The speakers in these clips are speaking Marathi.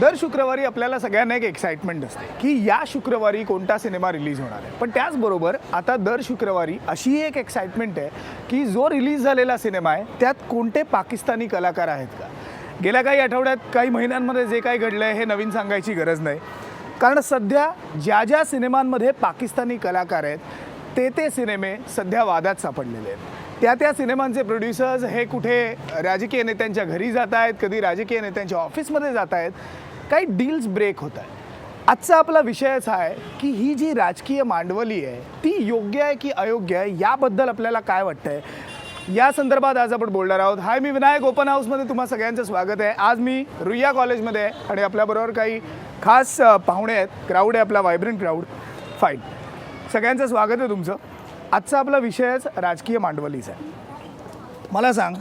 दर शुक्रवारी आपल्याला सगळ्यांना एक एक्साइटमेंट असते की या शुक्रवारी कोणता सिनेमा रिलीज होणार आहे. पण त्याचबरोबर आता दर शुक्रवारी अशी एक एक्साइटमेंट आहे की जो रिलीज झालेला सिनेमा आहे त्यात कोणते पाकिस्तानी कलाकार आहेत का. गेल्या काही आठवड्यात काही महिन्यांमध्ये जे काही घडलं आहे हे नवीन सांगायची गरज नाही, कारण सध्या ज्या ज्या सिनेमांमध्ये पाकिस्तानी कलाकार आहेत ते सिनेमे सध्या वादात सापडलेले आहेत. त्या सिनेमांचे प्रोड्युसर्स हे कुठे राजकीय नेत्यांच्या घरी जात आहेत, कधी राजकीय नेत्यांच्या ऑफिसमध्ये जात आहेत, काही डील्स ब्रेक होत आहेत. आजचा आपला विषयच आहे की ही जी राजकीय मांडवली आहे ती योग्य आहे की अयोग्य आहे, याबद्दल आपल्याला काय वाटतंय या संदर्भात आज आपण बोलणार आहोत. हाय, मी विनायक ओपन हाऊसमध्ये तुम्हा सगळ्यांचं स्वागत आहे. आज मी रुईया कॉलेजमध्ये आहे आणि आपल्याबरोबर काही खास पाहुणे आहेत. क्राऊड आहे आपला, व्हायब्रंट क्राऊड. फाईन, सगळ्यांचं स्वागत आहे तुमचं. आजचा आपला विषयच राजकीय मांडवलीचा आहे. मला सांग,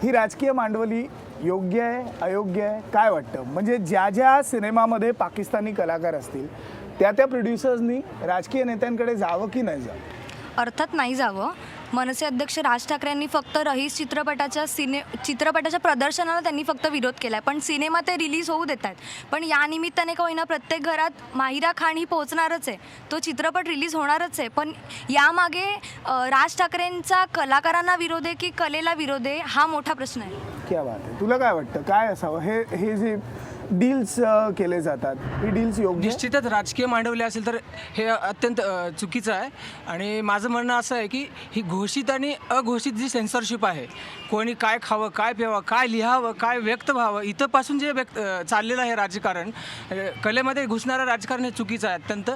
ही राजकीय मांडवली योग्य आहे अयोग्य आहे, काय वाटतं? म्हणजे ज्या ज्या सिनेमामध्ये पाकिस्तानी कलाकार असतील त्या प्रोड्युसर्सनी राजकीय नेत्यांकडे जावं की नाही जावं? अर्थात नाही जावं. मनसे अध्यक्ष राज ठाकरेंनी फक्त रईस चित्रपटाच्या प्रदर्शनाला त्यांनी फक्त विरोध केला आहे, पण सिनेमा ते रिलीज होऊ देत आहेत. पण या निमित्ताने का होईना प्रत्येक घरात माहिरा खान ही पोहोचणारच आहे, तो चित्रपट रिलीज होणारच आहे. पण यामागे राज ठाकरेंचा कलाकारांना विरोध आहे की कलेला विरोध आहे, हा मोठा प्रश्न आहे. क्या बात आहे. तुला काय वाटतं, काय असावं हे जे डील्स केले जातात, ही डील्स योग्य? निश्चितच राजकीय मांडवली असेल तर हे अत्यंत चुकीचं आहे. आणि माझं म्हणणं असं आहे की ही घोषित आणि अघोषित जी सेन्सरशिप आहे, कोणी काय खावं, काय प्यावं, काय लिहावं, काय व्यक्त व्हावं, इथंपासून जे चाललेलं आहे राजकारण, कलेमध्ये घुसणारं राजकारण हे चुकीचं आहे अत्यंत.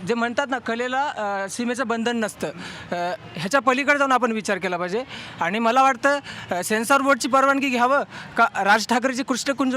जे म्हणतात ना, कलेला सीमेचं बंधन नसतं, ह्याच्या पलीकडे जाऊन आपण विचार केला पाहिजे. आणि मला वाटतं सेन्सॉर बोर्डची परवानगी घ्यावं का राज ठाकरेची कृष्णकुंज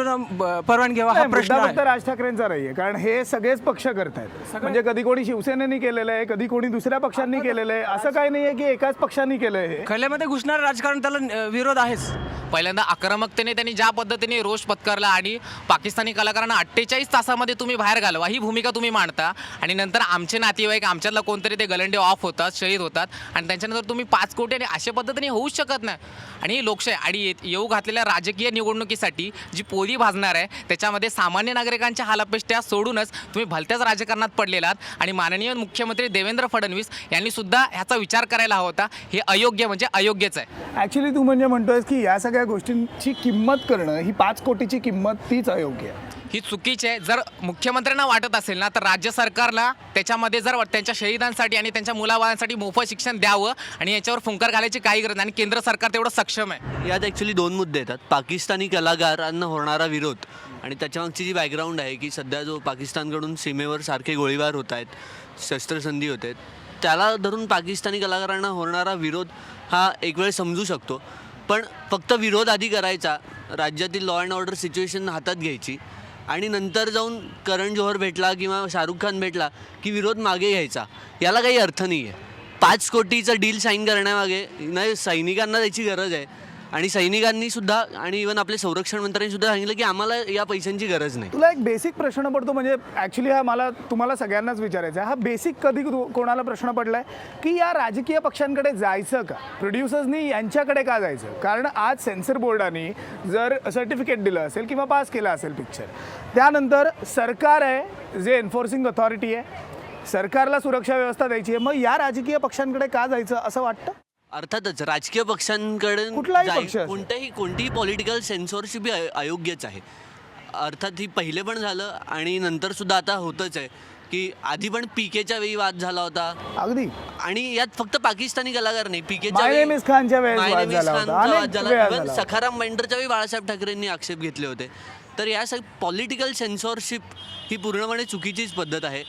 परवानगी घ्यावा, हा प्रश्न आहे. राज ठाकरेंचा नाही आहे, कारण हे सगळेच पक्ष करतायत. म्हणजे कधी कोणी शिवसेनेने केलेलं आहे, कधी कोणी दुसऱ्या पक्षांनी केलेलं आहे, असं काही नाही आहे की एकाच पक्षांनी केलं आहे. कलेमध्ये घुसणारं राजकारण त्याला विरोध आहेच. पहिल्यांदा आक्रमकतेने त्यांनी ज्या पद्धतीने रोष पत्करला आणि पाकिस्तानी कलाकारांना 48 तासामध्ये तुम्ही बाहेर घालवा ही भूमिका तुम्ही मांडता, आणि नंतर आमचे नातेवाईक आमच्यातला कोणतरी ते गलंडे ऑफ होतात, शहीद होतात, आणि त्यांच्यानंतर तुम्ही 5 कोटी आणि अशा पद्धतीने होऊच शकत नाही. आणि लोकशाही आणि येऊ घातलेल्या राजकीय निवडणुकीसाठी जी पोली भाजणार आहे त्याच्यामध्ये सामान्य नागरिकांच्या हालापेष्ट्या सोडूनच तुम्ही भलत्याच राजकारणात पडलेलात. आणि माननीय मुख्यमंत्री देवेंद्र फडणवीस यांनी सुद्धा ह्याचा विचार करायला हवा होता. हे अयोग्य म्हणजे अयोग्यच आहे. ॲक्च्युली तू म्हणजे म्हणतोयस की या सगळ्या गोष्टींची किंमत करणं, ही 5 कोटीची किंमत, तीच अयोग्य आहे. ही चुकीची आहे. जर मुख्यमंत्र्यांना वाटत असेल ना तर राज्य सरकारला त्याच्यामध्ये जर त्यांच्या शहीदांसाठी आणि त्यांच्या मुलाबाळांसाठी मोफत शिक्षण द्यावं आणि याच्यावर फुंकर घालायची काही गरज नाही. आणि केंद्र सरकार तेवढं सक्षम आहे. यात ॲक्च्युली 2 मुद्दे येतात. पाकिस्तानी कलाकारांना होणारा विरोध आणि त्याच्यामागची जी बॅकग्राऊंड आहे की सध्या जो पाकिस्तानकडून सीमेवर सारखे गोळीबार होत आहेत, शस्त्रसंधी होते, त्याला धरून पाकिस्तानी कलाकारांना होणारा विरोध हा एक वेळ समजू शकतो. पण फक्त विरोध आधी करायचा, राज्यातील लॉ अँड ऑर्डर सिच्युएशन हातात घ्यायची आणि नंतर जाऊन करण जोहर भेटला किंवा शाहरुख खान भेटला की विरोध मागे घ्यायचा, याला काही अर्थ नाही आहे. 5 कोटीचा डील साईन करण्यामागे नाही, सैनिकांना त्याची गरज आहे. आणि सैनिकांनी सुद्धा आणि इव्हन आपले संरक्षण मंत्र्यांनी सुद्धा सांगितलं की आम्हाला या पैशांची गरज नाही. तुला एक बेसिक प्रश्न पडतो, म्हणजे ॲक्च्युली हा मला तुम्हाला सगळ्यांनाच विचारायचा आहे. हा बेसिक कधी कोणाला प्रश्न पडला आहे की या राजकीय पक्षांकडे जायचं का, प्रोड्युसर्सनी यांच्याकडे का जायचं? कारण आज सेन्सर बोर्डाने जर सर्टिफिकेट दिलं असेल किंवा पास केला असेल पिक्चर, त्यानंतर सरकार आहे जे एन्फोर्सिंग अथॉरिटी आहे, सरकारला सुरक्षा व्यवस्था द्यायची आहे, मग या राजकीय पक्षांकडे का जायचं असं वाटतं? अर्थातच राजकीय पक्षांकडे कोणतीही पॉलिटिकल सेन्सॉरशिप ही अयोग्यच आहे. अर्थात ही पहिले पण झालं आणि नंतर सुद्धा आता होतच आहे की आधी पण पीकेच्या वेळी वाद झाला होता अगदी. आणि यात फक्त पाकिस्तानी कलाकार नाही, पीकेच्या वेळी सखाराम बाइंडरच्या वेळी बाळासाहेब ठाकरेंनी आक्षेप घेतले होते. तर या पॉलिटिकल सेन्सॉरशिप ही पूर्णपणे चुकीचीच पद्धत आहे.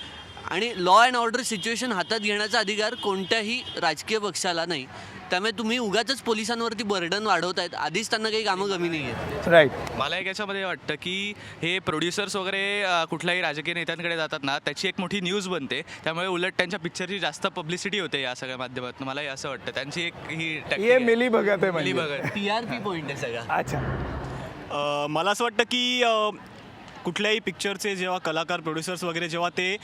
आणि लॉ अँड ऑर्डर सिच्युएशन हातात घेण्याचा अधिकार कोणत्याही राजकीय पक्षाला नाही. त्यामुळे तुम्ही उगाचच पोलिसांवरती बर्डन वाढवतायत, आधीच त्यांना काही कामं कमी नाही आहेत. राईट. मला एक याच्यामध्ये वाटतं की हे प्रोड्युसर्स वगैरे कुठल्याही राजकीय नेत्यांकडे जातात ना, त्याची एक मोठी न्यूज बनते, त्यामुळे उलट त्यांच्या पिक्चरची जास्त पब्लिसिटी होते या सगळ्या माध्यमातून. मलाही असं वाटतं त्यांची एक ही मिली भगत आहे, मिली भगत, TRP पॉईंट आहे सगळा. अच्छा, मला असं वाटतं की कुठल्याही पिक्चरचे जेव्हा कलाकार प्रोड्युसर्स वगैरे जेव्हा ते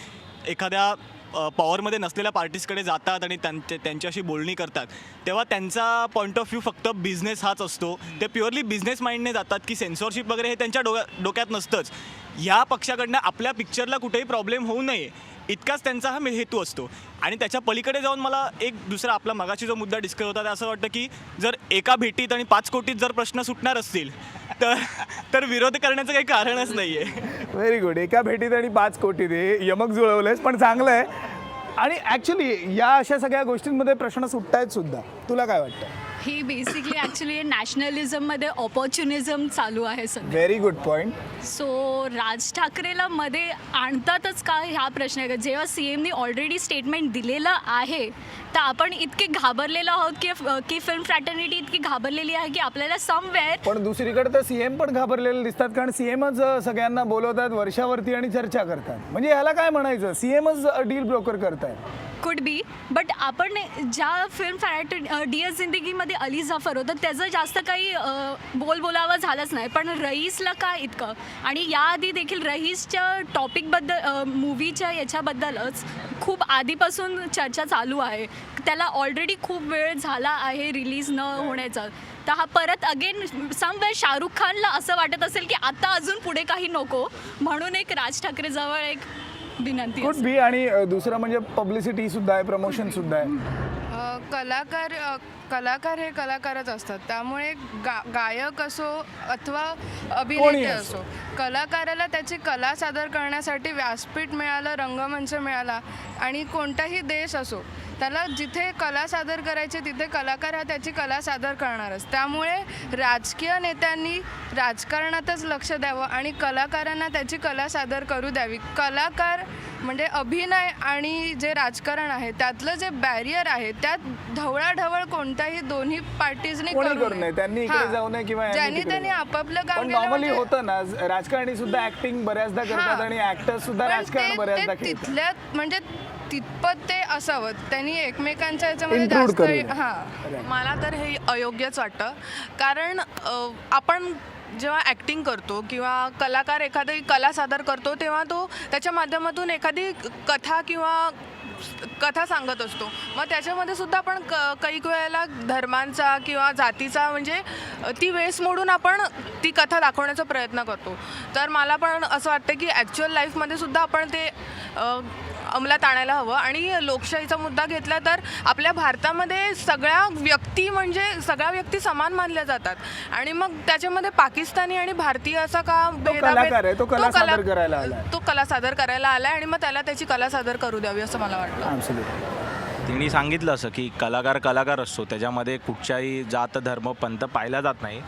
एखाद्या पॉवरमध्ये नसलेल्या पार्टीजकडे जातात आणि त्यांच्याशी बोलणी करतात, तेव्हा त्यांचा पॉईंट ऑफ व्ह्यू फक्त बिझनेस हाच असतो. ते प्युअरली बिझनेस माइंडने जातात की सेन्सॉरशिप वगैरे हे त्यांच्या डोक्यात नसतंच. ह्या पक्षाकडनं आपल्या पिक्चरला कुठेही प्रॉब्लेम होऊ नये इतकाच त्यांचा हा हेतू असतो. आणि त्याच्या पलीकडे जाऊन मला एक दुसरा आपला मगाशी जो मुद्दा डिस्कस होता, ते असं वाटतं की जर एका भेटीत आणि 5 कोटीत जर प्रश्न सुटणार असतील तर विरोध करण्याचं काही कारणच नाही आहे. Very good. एका भेटीत आणि 5 कोटी दे यमक जुळवलंयस, पण चांगलं आहे. आणि ॲक्च्युली या अशा सगळ्या गोष्टींमध्ये प्रश्न सुटतायत सुद्धा. तुला काय वाटतं? ही बेसिकली ॲक्च्युली नॅशनलिझममध्ये ऑपॉर्च्युनिझम चालू आहे सध्या. Very good point. सो राज ठाकरेला मध्ये आणतातच का ह्या प्रश्न आहे. जेव्हा CMनी ऑलरेडी स्टेटमेंट दिलेलं आहे तर आपण इतके घाबरलेलो आहोत की फिल्म फ्रॅटर्निटी इतकी घाबरलेली आहे की आपल्याला समवेअर. पण दुसरीकडे तर CM पण घाबरलेले दिसतात, कारण CMच सगळ्यांना बोलवतात वर्षावरती आणि चर्चा करतात. म्हणजे याला काय म्हणायचं, CMच डील ब्रोकर करतायत. कुड बी, बट आपण ज्या फिल्म डिअर जिंदगीमध्ये अली जाफर होतं त्याचं जास्त काही बोलावं झालंच नाही, पण रईसला काय इतकं. आणि याआधी देखील रईसच्या टॉपिकबद्दल मूवीच्या याच्याबद्दलच खूप आधीपासून चर्चा चालू आहे. त्याला ऑलरेडी खूप वेळ झाला आहे रिलीज न होण्याचा. तर हा परत अगेन समवेअर शाहरुख खानला असं वाटत असेल की आता अजून पुढे काही नको, म्हणून एक राज ठाकरेजवळ एक विनंती कुड बी. आणि दुसरं म्हणजे पब्लिसिटी सुद्धा आहे, प्रमोशन सुद्धा आहे. कलाकार हे कलाकारच असतात. त्यामुळे गायक असो अथवा अभिनेते असो, कलाकाराला त्याची कला सादर करण्यासाठी व्यासपीठ मिळालं, रंगमंच मिळाला, आणि कोणताही देश असो त्याला जिथे कला सादर करायची तिथे कलाकार हा त्याची कला सादर करणारच. त्यामुळे राजकीय नेत्यांनी राजकारणातच लक्ष द्यावं आणि कलाकारांना त्याची कला सादर करू द्यावी. कलाकार म्हणजे अभिनय आणि जे राजकारण आहे त्यातलं जे बॅरियर आहे त्यात ढवळाढवळ कोणत्याही दोन्ही पार्टीजने करू नये. त्यांनी इकडे जाऊ नये किंवा ज्यांनी त्यांनी आपापलं काम पण केलं. नॉर्मली म्हणजे होतं ना, राजकारणी सुद्धा ऍक्टिंग बऱ्याचदा करतात आणि ऍक्टर्स सुद्धा पण राजकारण बऱ्याचदा ते खेळतात. तिथल्या म्हणजे तितपत ते असावं, त्यांनी एकमेकांच्या याच्यामध्ये Include जास्त करूया. हां. मला तर हे अयोग्यच वाटतं. कारण आपण जेव्हा ॲक्टिंग करतो किंवा कलाकार एखादी कला सादर करतो तेव्हा तो त्याच्या माध्यमातून एखादी कथा सांगत असतो. मग त्याच्यामध्ये सुद्धा आपण काही वेळेला धर्मांचा किंवा जातीचा म्हणजे ती वेस मोडून आपण ती कथा दाखवण्याचा प्रयत्न करतो. तर मला पण असं वाटतं की ॲक्च्युअल लाईफमध्ये सुद्धा आपण ते अंमलात आणायला हवं. आणि लोकशाहीचा मुद्दा घेतला तर आपल्या भारतामध्ये सगळ्या व्यक्ती समान मानल्या जातात. आणि मग त्याच्यामध्ये पाकिस्तानी आणि भारतीय असा का कलाकार आहे, तो कला सादर करायला आलाय. तो कला सादर करायला आलाय आणि मग त्याला त्याची कला सादर करू द्यावी असं मला वाटतं. तिने सांगितलं असं की कलाकार असतो, त्याच्यामध्ये कुठच्याही जात धर्म पंथ पाहिला जात नाही.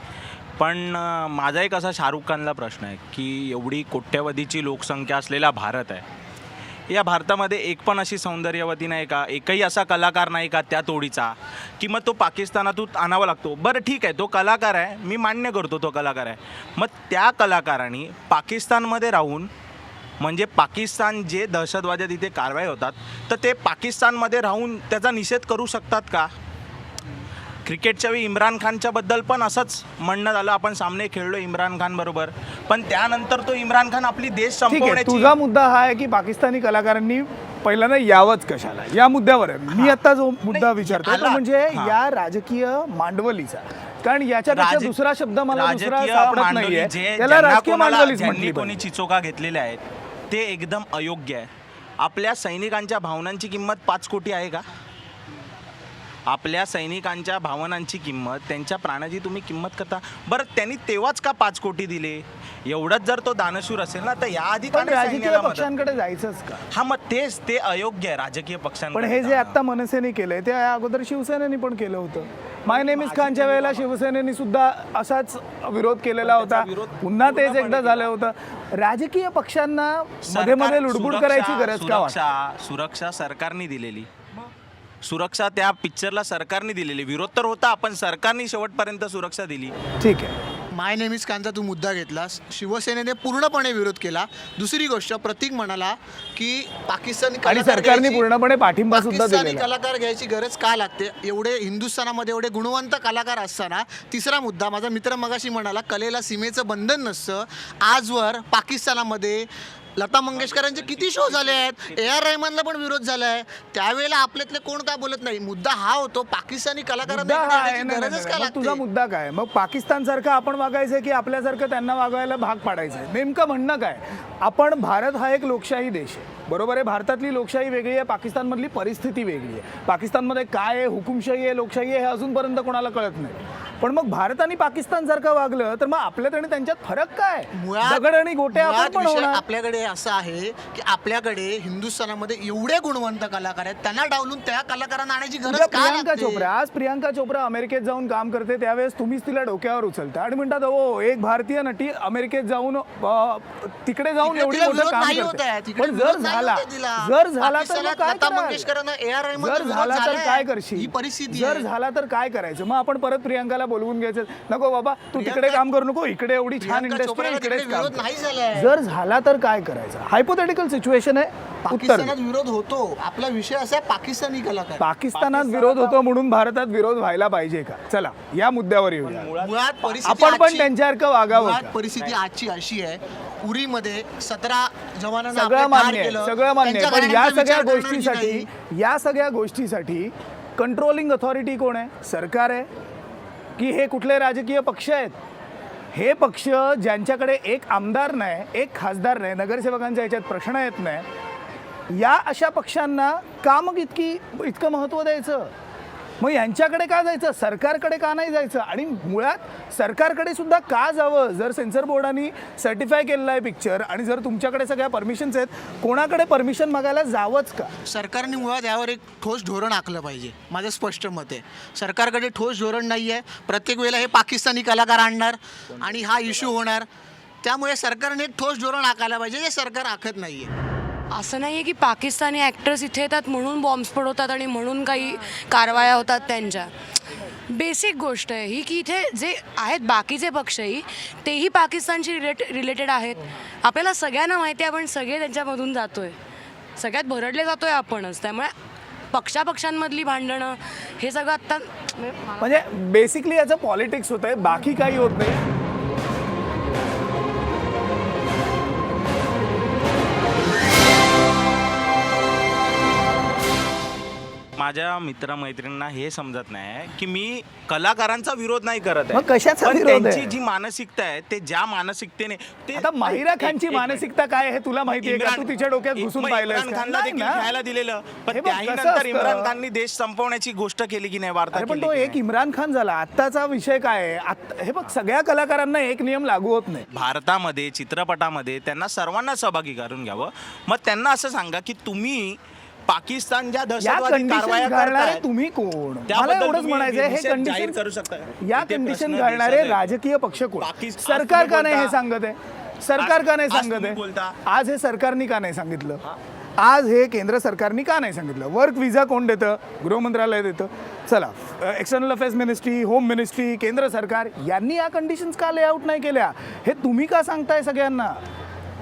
पण माझा एक असा शाहरुख खानला प्रश्न आहे की एवढी कोट्यवधीची लोकसंख्या असलेला भारत आहे, या भारतामध्ये एक पण अशी सौंदर्यवती नाही का, एकही असा कलाकार नाही का त्या तोडीचा, की मग तो पाकिस्तानातून आणावा लागतो. बरं ठीक आहे, तो कलाकार आहे, मी मान्य करतो तो कलाकार आहे. मग त्या कलाकारांनी पाकिस्तानमध्ये राहून, म्हणजे पाकिस्तान जे दहशतवादी तिथे कारवाई होतात तर ते पाकिस्तानमध्ये राहून त्याचा निषेध करू शकतात का? क्रिकेटच्या वेळी इम्रान खानच्या बद्दल पण असंच म्हणणं झालं, आपण सामने खेळलो इम्रान खान बरोबर, पण त्यानंतर तो इम्रान खान आपली देश संपवण्याची. तुझा मुद्दा हा आहे की पाकिस्तानी कलाकारांनी पहिल्यांदा यावंच कशाला, या मुद्द्यावर आहे. मी आता जो मुद्दा विचारतो तो म्हणजे या राजकीय मांडवलीचा, कारण याच्यापेक्षा दुसरा शब्द मला दुसरा सापडत नाहीये. त्याला राजकीय मांडवलीच म्हटली. कोणी चिचोका घेतलेले आहेत ते एकदम अयोग्य आहे. आपल्या सैनिकांच्या भावनांची किंमत 5 कोटी आहे का? आपल्या सैनिकांच्या भावनांची किंमत, त्यांच्या प्राणाची तुम्ही किंमत करता. बरं, त्यांनी तेव्हाच का 5 कोटी दिले? एवढंच जर तो दानशूर असेल ना तर याआधी पण राजकीय पक्षांकडे जायचंच का? हा, मग तेच ते अयोग्य आहे राजकीय पक्षांकडे. पण हे जे आता मनसेने केलंय ते अगोदर शिवसेनेने पण केलं होतं. माय नेम इज खानच्या वेळेला शिवसेनेने सुद्धा असाच विरोध केलेला होता. पुन्हा तेच एकदा झालं होतं. राजकीय पक्षांना मध्ये मध्ये लुडबुड करायची गरज का वाटते? सुरक्षा सरकारने दिलेली, सुरक्षा त्या पिक्चरला सरकारने दिलेली. विरोध तर होता, पण सरकारने शेवटपर्यंत सुरक्षा दिली. ठीक आहे. माय नेम इज खानचा तू मुद्दा घेतलास, शिवसेनेने पूर्णपणे विरोध केला. दुसरी गोष्ट, प्रतीक म्हणाला की आणि सरकारने पूर्णपणे पाठिंबा सुद्धा दिलेला. कलाकार घ्यायची गरज का लागते? एवढे हिंदुस्थानामध्ये एवढे गुणवंत कलाकार असताना. तिसरा मुद्दा, माझा मित्र मगाशी म्हणाला कलेला सीमेचं बंधन नसतं. आजवर पाकिस्तानामध्ये लता मंगेशकरांचे किती शो झाले आहेत, AR रहमानला पण विरोध झाला आहे. त्यावेळेला आपल्यातले कोण काय बोलत नाही. मुद्दा हा होतो पाकिस्तानी कलाकारांना मुद्दा इकडे हा आहे येण्याची ना, गरजच का मग तुझा लागते? मुद्दा काय? मग पाकिस्तानसारखं आपण वागायचं की आपल्यासारखं त्यांना वागायला भाग पाडायचं आहे? नेमकं म्हणणं काय? आपण, भारत हा एक लोकशाही देश आहे, बरोबर आहे. भारतातली लोकशाही वेगळी आहे, पाकिस्तानमधली परिस्थिती वेगळी आहे. पाकिस्तानमध्ये काय आहे, हुकुमशाही आहे, लोकशाही आहे, हे अजूनपर्यंत कोणाला कळत नाही. पण मग भारत आणि पाकिस्तानसारखं वागलं तर मग आपल्यात आणि त्यांच्यात फरक काय? दगड आणि गोटे आपण मुळात पण विषय होणार. आपल्याकडे असं आहे की आपल्याकडे हिंदुस्थानामध्ये एवढे गुणवंत कलाकार आहेत, त्यांना डावलून त्या कलाकारांना आणायची गरज उद्या का प्रियांका लागते? चोप्रा, आज प्रियांका चोप्रा अमेरिकेत जाऊन काम करते, त्यावेळेस तुम्हीच तिला डोक्यावर उचलता आणि म्हणतात हो एक भारतीय नटी अमेरिकेत जाऊन तिकडे जाऊन तिकडे एवढी तिला मोठं विरोध काम नाही करते. होत आहे. तिकडे पण विरोध नाही होत आहे तिला. जर झाला तर मग पाकिस्तानात काय लता कराल? मंगेशकरांना AR रहमानचा जर विरोध झाला तर झालाय. काय ही करशील? परिस्थिती जर आहे. झाला तर काय करायचं? मग आपण परत प्रियांकाला बोलवून घ्यायचं, नको बाबा तू तिकडे प्रियांका- काम करू नको, इकडे एवढी छान प्रियांका इंडस्ट्री चोप्राला इकडेच तिकडे काम विरोध कर. नाही झालाय. जर झाला तर काय करायचं? हायपोथेटिकल सिच्युएशन आहे, उत्तर पाकिस्तानात दे. विरोध होतो. आपला विषय असा आहे पाकिस्तानी कलाकार. पाकिस्तानात विरोध होतो म्हणून भारतात विरोध व्हायला पाहिजे का? चला या मुद्द्यावर येऊया. मुळात परिस्थिती आपण पण आजची- त्यांच्यासारखं वागावं मुळात का? परिस्थिती आजची अशी आहे, उरीमध्ये 17 जवानांना सगळं आपलं ठार मान्य आहे, केलं. सगळं मान्य आहे. त्यांच्या पण या घराण्यांचा सगळ्या विचार करणारी गोष्टीसाठी नाही. या सगळ्या गोष्टीसाठी कंट्रोलिंग अथॉरिटी कोण आहे? सरकार आहे की हे कुठले राजकीय पक्ष आहेत? हे पक्ष ज्यांच्याकडे एक आमदार नाही, एक खासदार नाही, नगरसेवकांच्या ह्याच्यात प्रश्न येत नाही, या अशा पक्षांना का मग इतकं महत्त्व द्यायचं? मग यांच्याकडे का जायचं? सरकारकडे का नाही जायचं? आणि मुळात सरकारकडे सुद्धा का जावं? जर सेन्सर बोर्डाने सर्टिफाय केलेला आहे पिक्चर आणि जर तुमच्याकडे सगळ्या परमिशन्स आहेत, कोणाकडे परमिशन मागायला जावंच का? सरकारने मुळात यावर एक ठोस धोरण आखलं पाहिजे. माझं स्पष्ट मत आहे, सरकारकडे ठोस धोरण नाही आहे. प्रत्येक वेळेला हे पाकिस्तानी कलाकार आणणार आणि हा इश्यू होणार. त्यामुळे सरकारने एक ठोस धोरण आखायला पाहिजे, जे सरकार आखत नाही आहे. असं नाही आहे की पाकिस्तानी ॲक्टर्स इथे येतात म्हणून बॉम्ब्स पडवतात आणि म्हणून काही कारवाया होतात त्यांच्या. बेसिक गोष्ट आहे ही की इथे जे आहेत बाकीचे पक्षही तेही पाकिस्तानशी रिलेटेड आहेत. आपल्याला सगळ्यांना माहिती आहे, आपण सगळे त्यांच्यामधून जातो आहे, सगळ्यात भरडले जातो आहे आपणच. त्यामुळे पक्षापक्षांमधली भांडणं हे सगळं आत्ता म्हणजे बेसिकली याचं पॉलिटिक्स होत आहे, बाकी काही होत नाही. माझ्या मित्रमैत्रिणींना हे समजत नाही की मी कलाकारांचा विरोध नाही करत मग कशाचा पण विरोध आहे? त्यांची जी मानसिकता आहे ते ज्या मानसिकतेने ते आता माहिरा खानची एक मिनिट. मानसिकता काय आहे तुला माहिती आहे का? तू तिच्या डोक्यात घुसून मग पाहिलंयस इम्रान का? खानला नाही देखील ना. खेळायला दिलेलं, पण हे बघ, त्याही कसं नंतर असतं? इम्रान खाननी देश संपवण्याची गोष्ट केली की नाही, वार्ता अरे पण केली तो की एक नाही? इम्रान खान झाला. आत्ताचा विषय काय आहे? हे बघ, सगळ्या कलाकारांना एक नियम लागू होत नाही. भारतामध्ये चित्रपटामध्ये त्यांना सर्वांना सहभागी करून घ्यावं. मग त्यांना असं सांगा की तुम्ही पाकिस्तान ज्या या दहशतवादी कंडिशन कारवाया घालणारे करताय, तुम्ही कोण? मला त्याबद्दल एवढंच तुम्ही म्हणायचं हे निषेध जाहीर कंडिशन करू शकता. या इथे कंडिशन प्रश्न घालणारे दिसत आहे. राजकीय पक्ष कोण? पाकिस्तान- सरकार आज का नाही हे तुम्ही सांगत आहे? सरकार का नाही आज सांगत तुम्ही आहे? बोलता. आज हे सरकारने का नाही सांगितलं? आज हे केंद्र सरकारने का नाही सांगितलं? वर्क विजा कोण देतं? गृह मंत्रालय देतं. चला, external affairs ministry, home ministry, केंद्र सरकार यांनी या कंडिशन्स का लेआउट नाही केल्या? हे तुम्ही का सांगताय सगळ्यांना?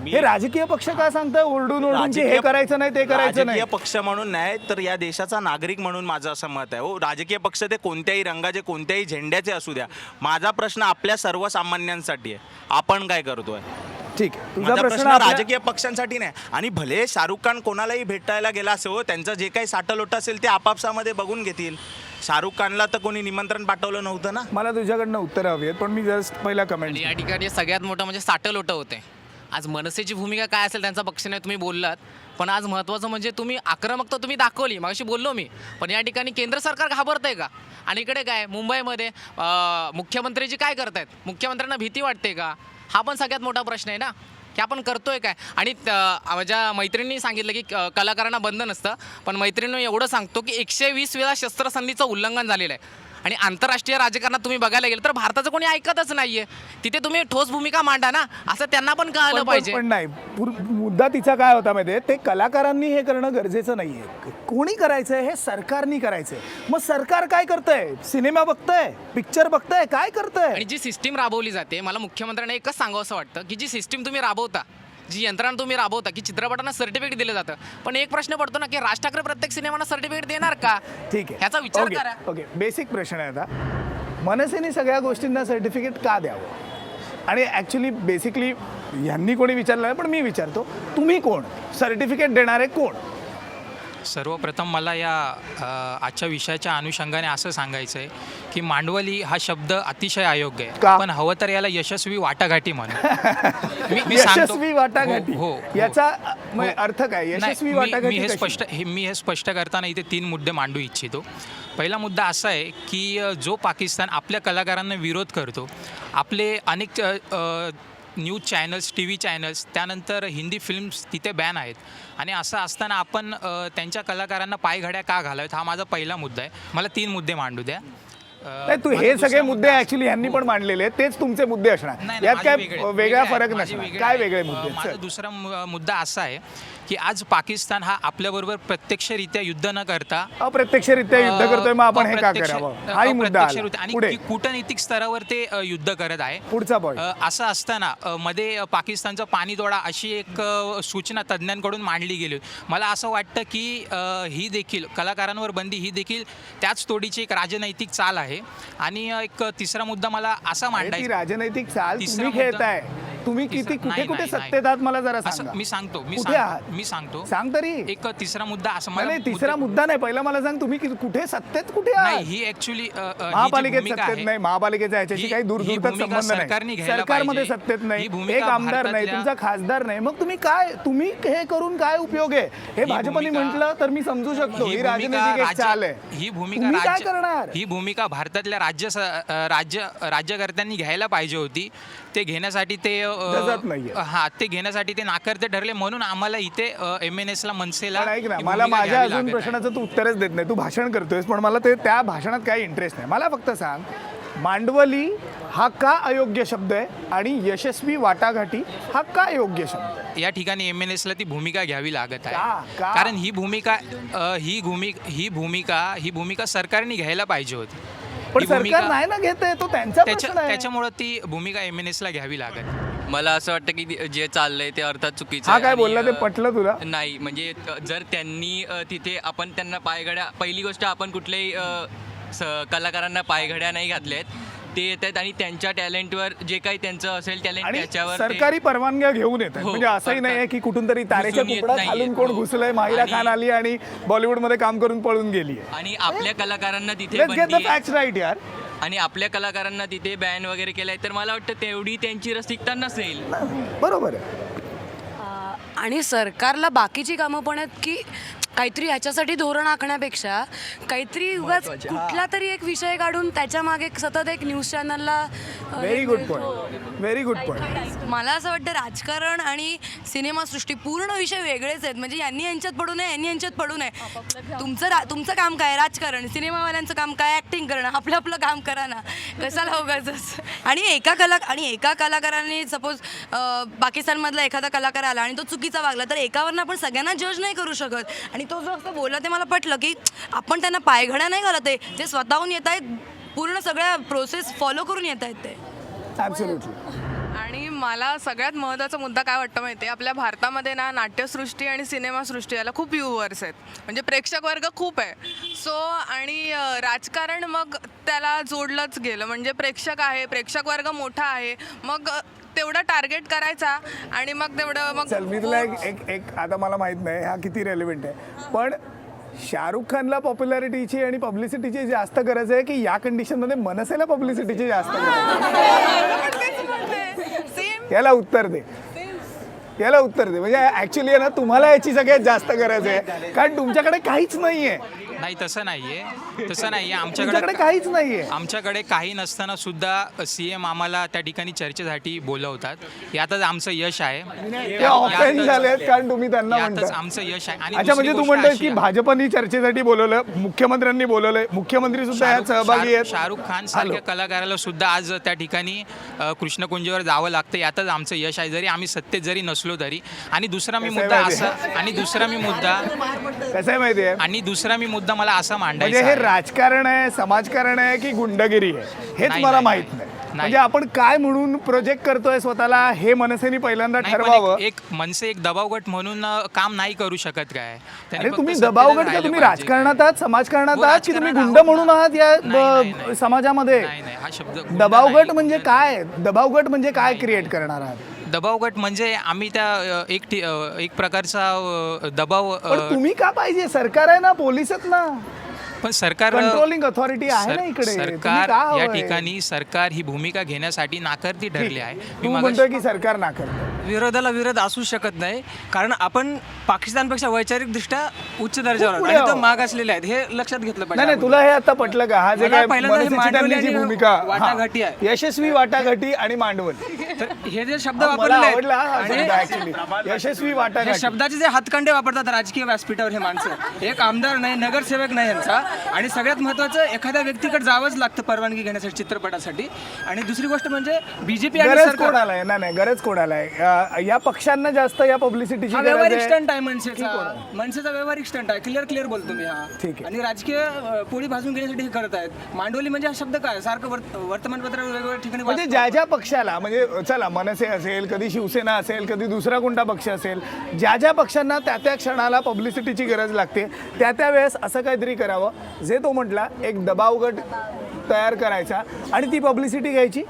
हे राजकीय पक्ष का सांगताय ओरडून ओरडून की हे करायचं नाही, ते करायचं नाही? राजकीय पक्ष म्हणून नाही तर या देशाचा नागरिक म्हणून माझं असं मत आहे. हो, राजकीय पक्ष ते कोणत्याही रंगाचे, कोणत्याही झेंड्याचे असू द्या. माझा प्रश्न आपल्या सर्वसामान्यांसाठी आहे, आपण काय करतोय? ठीक आहे, तुझा माझा प्रश्न प्रश्न आपल्या- राजकीय पक्षांसाठी नाही. आणि भले शाहरुख खान कोणालाही भेटायला गेला असेल, हो, त्यांचं जे काही साठलोट असेल ते आपापसामध्ये बघून घेतील. शाहरुख खानला तर कोणी निमंत्रण पाठवलं नव्हतं ना. मला तुझ्याकडनं उत्तर हवी आहेत, पण मी जस्ट पहिला कमेंट. या ठिकाणी सगळ्यात मोठं म्हणजे साठलोटं होते. आज मनसेची भूमिका काय असेल त्यांचा पक्ष नाही तुम्ही बोललात, पण आज महत्त्वाचं म्हणजे तुम्ही आक्रमकता तुम्ही दाखवली. मागाशी बोललो मी, पण या ठिकाणी केंद्र सरकार घाबरतंय का? आणि इकडे काय मुंबईमध्ये मुख्यमंत्रीजी काय करतायत? मुख्यमंत्र्यांना भीती वाटते का? हा पण सगळ्यात मोठा प्रश्न आहे ना, की आपण करतोय काय? आणि माझ्या मैत्रिणींनी सांगितलं की कलाकारांना बंद नसतं, पण मैत्रिणी एवढं सांगतो की 120 वेळा शस्त्रसंधीचं उल्लंघन झालेलं आहे. आणि आंतरराष्ट्रीय राजकारणात तुम्ही बघायला गेलं तर भारताचं कोणी ऐकतच नाहीये. तिथे तुम्ही ठोस भूमिका मांडा ना, असं त्यांना पण कळलं पाहिजे. पण नाही, मुद्दा तिचा काय होता माहिती आहे? ते कलाकारांनी हे करणं गरजेचं नाहीये. कोणी करायचंय? हे सरकारनी करायचंय. मग सरकार काय करतंय? सिनेमा बघतंय, पिक्चर बघतंय, काय करतंय? आणि जी सिस्टीम राबवली जाते, मला मुख्यमंत्र्यांना एकच सांगावं असं वाटतं की जी सिस्टीम तुम्ही राबवता, जी यंत्रणा तुम्ही राबवता, की चित्रपटांना सर्टिफिकेट दिलं जातं, पण एक प्रश्न पडतो ना की राज ठाकरे प्रत्येक सिनेमांना सर्टिफिकेट देणार का? ठीक आहे, ह्याचा विचार करा. ओके, बेसिक प्रश्न आहे आता. मनसेने सगळ्या गोष्टींना सर्टिफिकेट का द्यावं? आणि ॲक्च्युली बेसिकली ह्यांनी कोणी विचारलं नाही, पण मी विचारतो, तुम्ही कोण? सर्टिफिकेट देणारे कोण? सर्वप्रथम मला या आजच्या विषयाच्या अनुषंगाने असं सांगायचं आहे की मांडवली हा शब्द अतिशय अयोग्य आहे. का? आपण हवं तर याला यशस्वी वाटाघाटी म्हणू. मी सांगतो- यशस्वी वाटाघाटी हो, हो, हो. याचा म्हणजे अर्थ काय? नाही, यशस्वी मी वाटाघाटी हे कशी? मी हे स्पष्ट करताना इथे 3 मुद्दे मांडू इच्छितो. पहिला मुद्दा असा आहे की जो पाकिस्तान आपल्या कलाकारांना विरोध करतो, आपले अनेक news channels, T V channels, त्यानंतर हिंदी फिल्म्स तिथे बॅन आहेत आणि असं असताना आपण त्यांच्या कलाकारांना पायघड्या का घालाव्यात, हा माझा पहिला मुद्दा आहे. मला 3 मुद्दे मांडू द्या. नाही, तू माझा हे दुसरा सगळे मुद्दे मुद्दा- ऍक्च्युली यांनी पण मांडलेले आहेत, तेच तुमचे मुद्दे असणार. नाही, यात माझे काय वेगळे- वेगळा वेगळे फरक आहेत, माझे नसणार. वेगळे काय आहेत. वेगळे मुद्दे आहेत? माझा चल. दुसरा मुद्दा असा आहे की आज पाकिस्तान हा आपल्याबरोबर प्रत्यक्षरित्या युद्ध न करता अप्रत्यक्षरित्या युद्ध करतोय, मग आपण हे का अप्रत्यक्ष- करावं? हाही मुद्दा आला. अप्रत्यक्षरित्या आणि पुढे कूटनीतिक स्तरावर ते युद्ध करत आहे. पुढचा पॉईंट. असं असताना मध्ये पाकिस्तानचा पाणीतोडा अशी एक सूचना तज्ज्ञांकडून मांडली गेली होती. मला असं वाटतं की ही देखील कलाकारांवर बंदी ही देखील त्याच तोडीची एक राजनैतिक चाल आहे. आणि एक तिसरा मुद्दा मला असा ती मांडायचा राजनैतिक चाल तिसरा तुम्ही मुद्दा- खेळताय. तुम्ही तिसरा- किती कुठे नाही, कुठे नाही, सत्तेत आहात मला जरा असं सांगा. मी सांगतो कुठे आहात? मी सांगतो सांग तरी. एक तिसरा मुद्दा असं नाही, नाही, तिसरा मुद्दा नाही, पहिला मला सांग, तुम्ही कुठे सत्तेत कुठे नाही, आहात? ही ऍक्च्युली महापालिकेत सत्तेत नाही, महापालिकेचा याच्याशी काही दूर दूर तक संबंध सरकारने नाही. घ्यायला सरकारमध्ये पाहिजे. सत्तेत नाही, ही भूमिका एक आमदार नाही, भारतातल्या- तुमचा खासदार नाही, मग तुम्ही हे करून काय उपयोग आहे? हे भाजपने भूमिका- म्हटलं तर मी समजू शकतो, ही राजनैतिक एक चाल आहे. ही भूमिका तुम्ही काय करणार? ही भूमिका भारतातल्या राज्यकर्त्यांनी घ्यायला पाहिजे होती. ते घेण्यासाठी ते जगत नाहीये. ते घेण्यासाठी ते नाकारते ठरले, म्हणून आम्हाला इथे MNS ला मनसेला पण ऐक ना, ही मला भूमिका माझ्या घ्यावी अजून लागत आहे. प्रश्नाचं तू उत्तरच देत नाही. तू भाषण करतोयस, पण मला त्या भाषणात काही इंटरेस्ट नाही. मला फक्त सांग, मांडवली हा का अयोग्य शब्द आहे आणि यशस्वी वाटाघाटी हा का योग्य शब्द आहे? या ठिकाणी MNS ला ती भूमिका घ्यावी लागत का? आहे. का? कारण ही भूमिका सरकारने घ्यायला पाहिजे होती. पण ही सरकार भूमिका- नाही ना घेत आहे, तो त्यांचा प्रश्न आहे. त्याच्यामुळे ती भूमिका MNS ला घ्यावी लागत. मला असं वाटतं की जे चाललंय ते अर्थात चुकीचं हा आहे. काय आणि, बोलला ते पटलं तुला? नाही, म्हणजे जर त्यांनी तिथे आपण त्यांना पायघड्या, पहिली गोष्ट आपण कुठल्याही कलाकारांना पायघड्या नाही घातल्या आहेत. ते येत आहेत आणि त्यांच्या टॅलेंटवर जे काही त्यांचं असेल टॅलेंट आणि त्याच्यावर सरकारी परवानग्या घेऊन येतात. हो, म्हणजे असंही नाही आहे की कुठून तरी तारेच्या घुसून येत कुपडात नाहीये. खालून कोण हो. घुसलंय, माहिरा आणि- खान आली आणि बॉलिवूडमध्ये काम करून पळून गेली आहे. आणि आपल्या कलाकारांना तिथे लेट्स गेट द बंदी आहे. फॅक्ट्स राईट यार. आणि आपल्या कलाकारांना तिथे बॅन वगैरे केलंय, तर मला वाटतं तेवढी त्यांची रसिकता नसेल. बरोबर आहे. आणि सरकारला बाकीची कामं पण आहेत की काहीतरी ह्याच्यासाठी धोरण आखण्यापेक्षा काहीतरी उगाच कुठला तरी एक विषय काढून त्याच्या मागे सतत एक न्यूज चॅनलला very good point, very good point. मला असं वाटतं राजकारण आणि सिनेमासृष्टी पूर्ण विषय वेगळेच आहेत. म्हणजे यांनी यांच्यात पडू नये, यांनी यांच्यात पडू नये. तुमचं काम काय? राजकारण. सिनेमावाल्यांचं काम काय? ॲक्टिंग करणं. आपलं काम करा ना, कशाला उगाच. आणि एका कलाकाराने सपोज पाकिस्तानमधला एखादा कलाकार आला आणि तो चुकीचा वागला, तर एकावरनं आपण सगळ्यांना जज नाही करू शकत. आणि तो जो असं बोलला ते मला पटलं की आपण त्यांना पायघड्या नाही घालत आहे, जे स्वतःहून येत आहेत, पूर्ण सगळ्या प्रोसेस फॉलो करून येत आहेत ते. ॲब्सोल्युटली. आणि मला सगळ्यात महत्त्वाचा मुद्दा काय वाटतं माहिती आहे, आपल्या भारतामध्ये ना नाट्यसृष्टी आणि सिनेमासृष्टी याला खूप व्ह्यूअर्स आहेत, म्हणजे प्रेक्षक वर्ग खूप आहे. सो आणि राजकारण मग त्याला जोडलंच गेलं. म्हणजे प्रेक्षक वर्ग मोठा आहे, मग तेवढं टार्गेट करायचा आणि मग तेवढं चल मी तुला एक आता मला माहित नाही हा किती रेलिव्हेंट आहे, पण शाहरुख खानला पॉप्युलॅरिटीची आणि पब्लिसिटीची जास्त गरज आहे की या कंडिशनमध्ये मनसेला पब्लिसिटीची जास्त गरज आहे? याला उत्तर दे. म्हणजे ऍक्च्युली ना तुम्हाला याची सगळ्यात जास्त गरज आहे, कारण तुमच्याकडे काहीच नाहीये. नाही, तसं नाहीये. तुमच्याकडे आमच्याकडे काहीच नाहीये. आमच्याकडे काही नसताना सुद्धा CM आम्हाला त्या ठिकाणी चर्चेसाठी बोलवतात. यातच आमचं यश आहे. ते ऑफेन्स झालेत कारण तुम्ही त्यांना यातच म्हणता. आमचं यश आहे. आणि अच्छा, म्हणजे दुसरी तू गोष्ट म्हणतोय अशी की आहे, भाजपनी चर्चेसाठी बोलवलं, मुख्यमंत्र्यांनी बोलवलंय, मुख्यमंत्री सुद्धा यात सहभागी आहेत. शाहरुख खान सारख्या कलाकाराला सुद्धा आज त्या ठिकाणी कृष्णकुंजवर जावं लागतं. यातच आमचं यश आहे, जरी आम्ही सत्तेत जरी नसलो तरी. आणि दुसरा मी मुद्दा मला असा म्हणजे मांडायचा हे आहे. राजकारण आहे, समाजकारण आहे की गुंडगिरी आहे हेच नाही, मला नाही, माहित नाही. म्हणजे आपण काय म्हणून प्रोजेक्ट करतोय स्वतःला हे मनसेने पहिल्यांदा नाही, पण ठरवावं. एक मनसे एक दबावगट म्हणून काम नाही करू शकत काय त्यांनी अरे फक्त तुम्ही सत्तेत दबावगट का राहिलं तुम्ही पाहिजे. राजकारणात आहात, समाजकारणात हो, आहात की तुम्ही राजकारणात गुंड आहोत म्हणून ना. आहात या नाही, नाही. समाजामध्ये? नाही हा शब्द गुंड दबावगट नाही. म्हणजे काय? दबावगट म्हणजे काय क्रिएट करणार आहात? दबावगट म्हणजे आम्ही त्या एक प्रकारचा दबाव पण तुम्ही का पाहिजे? सरकार आहे ना, पोलीस आहेत ना, पण सरकार कंट्रोलिंग अथॉरिटी आहे ना इकडे. तुम्ही सरकार का या हवंय? ठिकाणी सरकार ही भूमिका घेण्यासाठी नाकारती ठरली आहे तू म्हणतोय की सरकार नाकारतं. विरोधाला विरोध असू शकत नाही कारण आपण पाकिस्तानपेक्षा वैचारिकदृष्ट्या उच्च दर्जावर आहोत पुढे आणि तो आहोत. माग असलेले आहेत हे लक्षात घेतलं नाही नाही, पाहिजे तुला हे आता पटलं का? हा जे मला काय पहिल्यांदा हे मनसेची त्यांनी मांडवली जी आणि भूमिका, वाटाघाटी हा, आहे. यशस्वी वाटाघाटी आणि मांडवल, तर हे जे शब्द मला वापरले आहेत आवडला हा आणि शब्द actually. यशस्वी या वाटाघाटी. शब्दाचे जे हातखंडे वापरतात राजकीय व्यासपीठावर हे माणसं, एक आमदार नाही, नगरसेवक नाही यांचा, आणि सगळ्यात महत्त्वाचं एखाद्या व्यक्तीकडे जावंच लागतं परवानगी घेण्यासाठी चित्रपटासाठी. आणि दुसरी गोष्ट म्हणजे बीजेपी आणि गरज सरकार कोणाला आहे? नाही गरज कोणाला आहे? या पक्षांना जास्त या पब्लिसिटीची हा गरज व्यावहारिक आहे. स्टंट आहे मनसेचा व्यावहारिक स्टंट आहे. क्लिअर बोलतो मी हा. ठीक आहे. आणि राजकीय पोळी भाजून घेण्यासाठी हे करत आहेत. मांडवली म्हणजे हा शब्द काय सारखं वर्तमानपत्रावर वेगवेगळ्या ठिकाणी म्हणजे वाचतो. ज्या ज्या पक्षाला, म्हणजे चला मनसे असेल, कधी शिवसेना असेल, कधी दुसरा कोणता पक्ष असेल, ज्या ज्या पक्षांना त्या त्या क्षणाला पब्लिसिटीची गरज लागते त्या वेळेस असं काहीतरी करावं जे तो म्हटला, एक दबावगट तयार करायचा आणि ती पब्लिसिटी घ्यायची.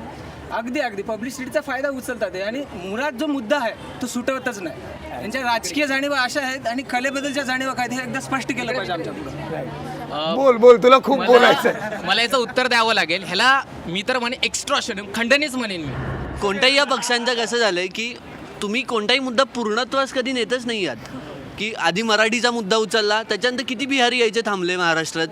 अगदी पब्लिसिटीचा फायदा उचलतात हे. आणि मुळात जो मुद्दा आहे तो सुटवतच नाही. त्यांच्या राजकीय जाणीवा अशा आहेत आणि कलेबद्दलच्या जाणीवा काय हे एकदा स्पष्ट केलं पाहिजे आमच्या पुढे. बोल तुला खूप बोलायचं. मला याचं उत्तर द्यावं लागेल. ह्याला मी तर म्हणे एक्स्ट्रॉशन खंडनीच म्हणेन मी. कोणत्याही या पक्षांचं कसं झालंय की तुम्ही कोणताही मुद्दा पूर्णत्वास कधी नेतच नाही आहात. की आधी मराठीचा मुद्दा उचलला, त्याच्यानंतर किती बिहारी यायचे थांबले महाराष्ट्रात,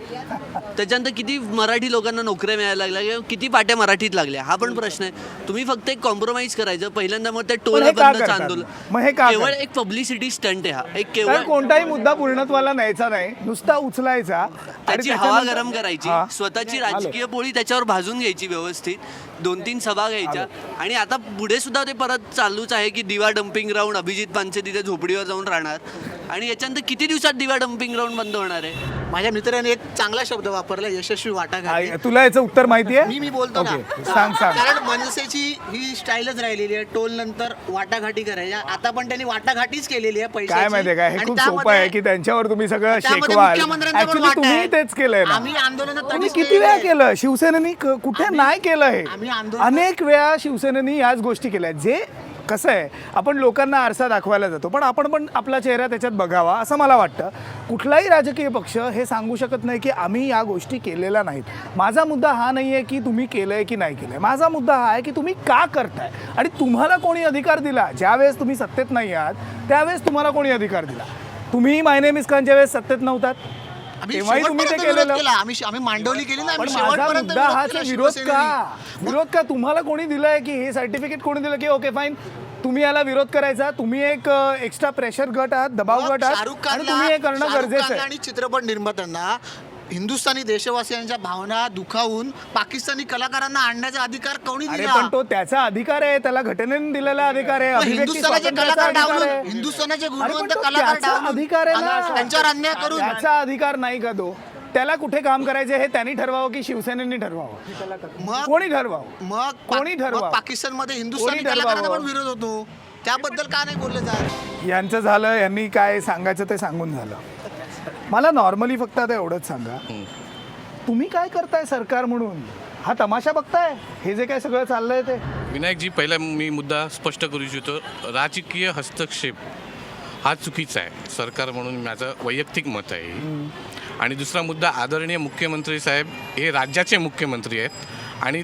त्याच्यानंतर किती मराठी लोकांना नोकऱ्या मिळायला लागल्या किंवा किती पाट्या मराठीत लागल्या, हा पण प्रश्न आहे. तुम्ही फक्त एक कॉम्प्रोमाइज करायचं. पहिल्यांदा मग त्या टोल हे का बंदचं करतात? आंदोलन मग हे का केवळ करतात? एक पब्लिसिटी स्टंट आहे हा. एक कारण केवळ कोणताही मुद्दा पूर्णत्वाला न्यायचा नाही, नुसता उचलायचा आणि त्याची हवा त्याच्यानंतर- गरम करायची, हा. स्वतःची आलो. राजकीय पोळी त्याच्यावर भाजून घ्यायची व्यवस्थित, 2-3 सभा घ्यायच्या. आणि आता पुढे सुद्धा ते परत चालूच आहे की दिवा डम्पिंग ग्राउंड, अभिजित पानसे तिथे झोपडीवर जाऊन राहणार. आणि याच्यानंतर किती दिवसात दिवा डम्पिंग ग्राउंड बंद होणार आहे? माझ्या मित्राने एक चांगला शब्द वापरला, यशस्वी वाटाघाटी. तुला याचं उत्तर माहिती आहे? मी बोलतो ना. ओके, सांग. कारण मनसेची ही स्टाईलच राहिलेली आहे, टोल नंतर वाटाघाटी करायच्या. आता पण त्यांनी वाटाघाटीच केलेली आहे पैशाची. काय माहितीये का, हे आणि खूप त्यामध्ये- सोपं आहे की त्यांच्यावर तुम्ही सगळं त्यामध्ये शेकवाल. मुख्यमंत्र्यांचा पण Actually वाटा तुम्ही आहे. तेच केलंय ना. आम्ही आंदोलन तुम्ही किती वेळा केलं? शिवसेनेनी कुठे नाही केलं हे? आम्ही आंदोलन- अनेक वेळा शिवसेनेनी याच गोष्टी केल्या. जे कसं आहे, आपण लोकांना आरसा दाखवायला जातो, पण आपण पण आपला चेहरा त्याच्यात बघावा असं मला वाटतं. कुठलाही राजकीय पक्ष हे सांगू शकत नाही की आम्ही या गोष्टी केलेल्या नाहीत. माझा मुद्दा हा नाही आहे की तुम्ही केलंय की नाही केलंय. माझा मुद्दा हा आहे की तुम्ही का करताय आणि तुम्हाला कोणी अधिकार दिला. ज्यावेळेस तुम्ही सत्तेत नाही आहात त्यावेळेस तुम्हाला कोणी अधिकार दिला. तुम्ही माय नेम इज खानच्या वेळेस सत्तेत नव्हतात, तेव्हाही तुम्ही ते केलेलं. आम्ही मांडवली केली ना. पण आम्ही माझा शेवटपर्यंत मुद्दा हाच केला आहे, विरोध शिवसेनेने. विरोध का तुम्हाला कोणी दिलंय की हे सर्टिफिकेट कोणी दिलं की ओके फाईन तुम्ही याला विरोध करायचा, तुम्ही एक एक्स्ट्रा प्रेशर गट आहात, दबाव गट आहात आणि तुम्ही हे करणं गरजेचं आहे. आणि चित्रपट निर्मात्यांना हिंदुस्थानी देशवासियांच्या भावना दुखावून पाकिस्तानी कलाकारांना आणण्याचा अधिकार कोणी अरे दिला? पण तो त्याचा अधिकार आहे, त्याला घटनेने दिलेला अधिकार आहे, मग अभिव्यक्ती हिंदुस्थानाचे स्वातंत्र्याचा कलाकार अधिकार डावलून, आहे. हिंदुस्थानाचे अरे पण गुणवंत तो कलाकार त्याचा डावलून, अधिकार आहे ना. त्यांच्यावर अन्याय करून त्याचा अधिकार नाही का तो? त्याला कुठे काम करायचं हे त्यांनी ठरवावं की शिवसेनेने ठरवावं? मग कोणी ठरवावं? मग कोणी ठरवावं? पाकिस्तानमध्ये हिंदुस्थानी कोणी ठरवावं? कलाकारांना पण विरोध होतो. त्याबद्दल का नाही बोलले जात? यांचं झालं, यांनी काय सांगायचं ते सांगून झालं. मला नॉर्मली फक्त आता एवढंच सांगा, तुम्ही काय करताय सरकार म्हणून? हा तमाशा बघताय हे जे काय सगळं चाललंय ते? विनायकजी, पहिला मी मुद्दा स्पष्ट करू इच्छितो. राजकीय हस्तक्षेप हा चुकीचा आहे सरकार म्हणून माझं वैयक्तिक मत आहे. आणि दुसरा मुद्दा, आदरणीय मुख्यमंत्री साहेब हे राज्याचे मुख्यमंत्री आहेत आणि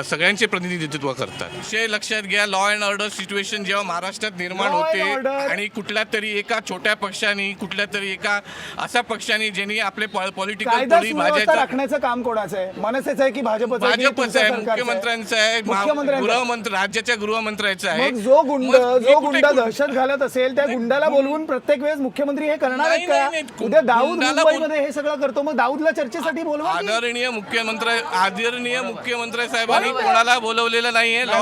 सगळ्यांचे प्रतिनिधित्व करतात. विषय लक्षात घ्या, लॉ अँड ऑर्डर सिच्युएशन जेव्हा महाराष्ट्रात निर्माण होते आणि कुठल्या तरी एका छोट्या पक्षाने, कुठल्या तरी एका अशा पक्षाने ज्यांनी आपले पॉलिटिकल कायदा पोळी सुव्यवस्था भाजायचं, राखण्याचं काम कोणाचं आहे? मनसेचं आहे की भाजपचं आहे की भाजपचं तुमच्या आहे, सरकारचं आहे? मुख्यमंत्र्यांचं आहे, मुख्यमंत्र्यांचं आहे. गृहमंत्री, राज्याच्या गृहमंत्र्याचं आहे. मग जो गुंड मग हे जो कुठे- गुंड दहशत घालत असेल त्या गुंडाला बोलवून प्रत्येक वेळेस मुख्यमंत्री हे करणार आहेत नाही, का? नाही, नाही. उद्या दाऊद गुंडाला मुंबईमध्ये हे सगळं करतो, मग दाऊदला चर्चेसाठी बोलवा की? आदरणीय मुख्यमंत्री मुख्यमंत्री साहेबांनी कोणाला बोलवलेलं नाहीये. लॉ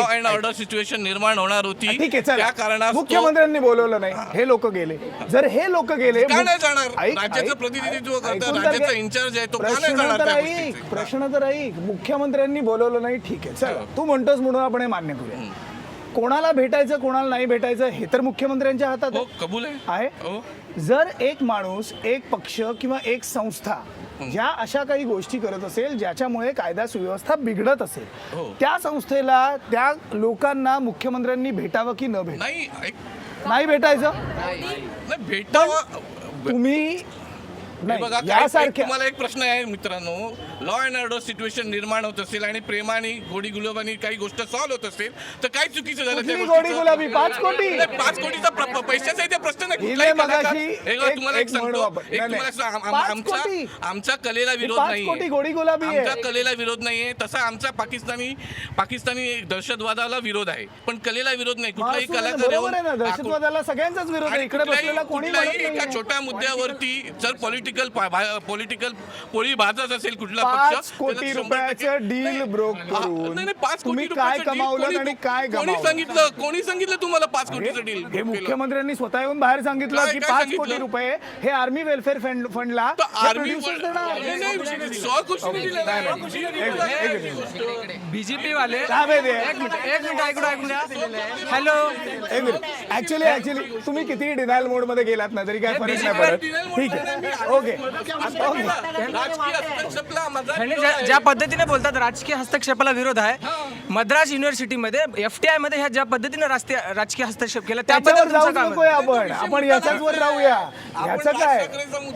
अँड ऑर्डर सिच्युएशन निर्माण होणार होती. ठीक आहे, चला. त्या कारणास्तव मुख्यमंत्र्यांनी बोलवलं नाही, हे लोक गेले. जर हे लोक गेले, का नाही जाणार? ऐक- राज्याचं ऐक- प्रतिनिधित्व ऐकून करतात, तर राज्याचा घे. इन्चार्ज आहे तो, का नाही प्रश्न जाणार तर त्या ऐक, गोष्टीचे? प्रश्न तर ऐक. मुख्यमंत्र्यांनी बोलवलं नाही, ठीक आहे, चल तू म्हणतोस म्हणून आपण हे मान्य करूया. कोणाला भेटायचं कोणाला नाही भेटायचं हे तर मुख्यमंत्र्यांच्या हातात हो आहे. कबूल आहे. आहे. हो. जर एक माणूस, एक पक्ष किंवा एक संस्था ज्या अशा काही गोष्टी करत असेल ज्याच्यामुळे कायदा सुव्यवस्था बिघडत असेल, हो. त्या संस्थेला, त्या लोकांना मुख्यमंत्र्यांनी भेटावं की न भेटावं? नाही नाही भेटायचं. नाही भेटावं. तुम्ही हे नाही, बघा यासारख्या तुम्हाला एक प्रश्न आहे मित्रांनो. लॉ अँड ऑर्डर सिच्युएशन निर्माण होत असेल आणि प्रेमाने गोडी गुलाबानी काही गोष्ट सॉल्व्ह होत असेल तर काय चुकीचं झालं त्या कुठली गोष्टीचं? गोडी गुलाबी? 5 कोटी? नाही, 5 कोटीचा पैशाचा इथे प्रश्न नाही. हिने कुठलाही मगाशी कलाकार- हे बघा, तुम्हाला एक एक म्हण सांगतो, वापर- एक नाही, तुम्हाला नाही. सांग- 5 कोटी? आमच्या कलेला विरोध 5 नाहीये. कोटी गोडी गुलाबी आहे. आमच्या कलेला विरोध नाहीये. तसा आमचा पाकिस्तानी दहशतवादाला विरोध आहे, पण कलेला विरोध नाही. कुठलाही मग असं नाही, कलाकार बरोबर आहे ना, दहशतवादाला सगळ्यांचाच विरोध आहे. आणि इकडे बसलेला कोणी म्हणत कुठल्याही एका नाहीये. छोट्या मुद्द्यावरती जर पॉलिटिकल पोळी भाजत असेल कुठला 5 पक्ष, कोटी त्याला 100% रुपयाचं डील ब्रोक करून नाही, 5 तुम्ही कोटी काय रुपयाचं deal कमावलं कोणी- आणि काय कोणी गमावलं? कोणी सांगितलं तुम्हाला 5 कोटीचं डील हे मुख्यमंत्र्यांनी स्वतः येऊन बाहेर सांगितलं काय- की काय 5 सांगितलं? कोटी रुपये हे आर्मी वेलफेअर फंडला आर्मी देणार. बीजेपी वाले काय माहिती एक मिनिट ऐकून द्या. हॅलो, ऍक्च्युली तुम्ही किती डिनायल मोड मध्ये गेलात ना तरी काय फरक नाही पडत. ठीक आहे, ओके. ह्यांनी ज्या पद्धतीने बोलतात राजकीय हस्तक्षेपाला विरोध आहे. मद्रास युनिव्हर्सिटीमध्ये FTI मध्ये ह्या ज्या पद्धतीने राजकीय हस्तक्षेप केला त्याच्यावर त्याबद्दल जाऊ तुमचं काय नकोय म्हणणं आहे? आपण याच्याच वर राहूया. याचं काय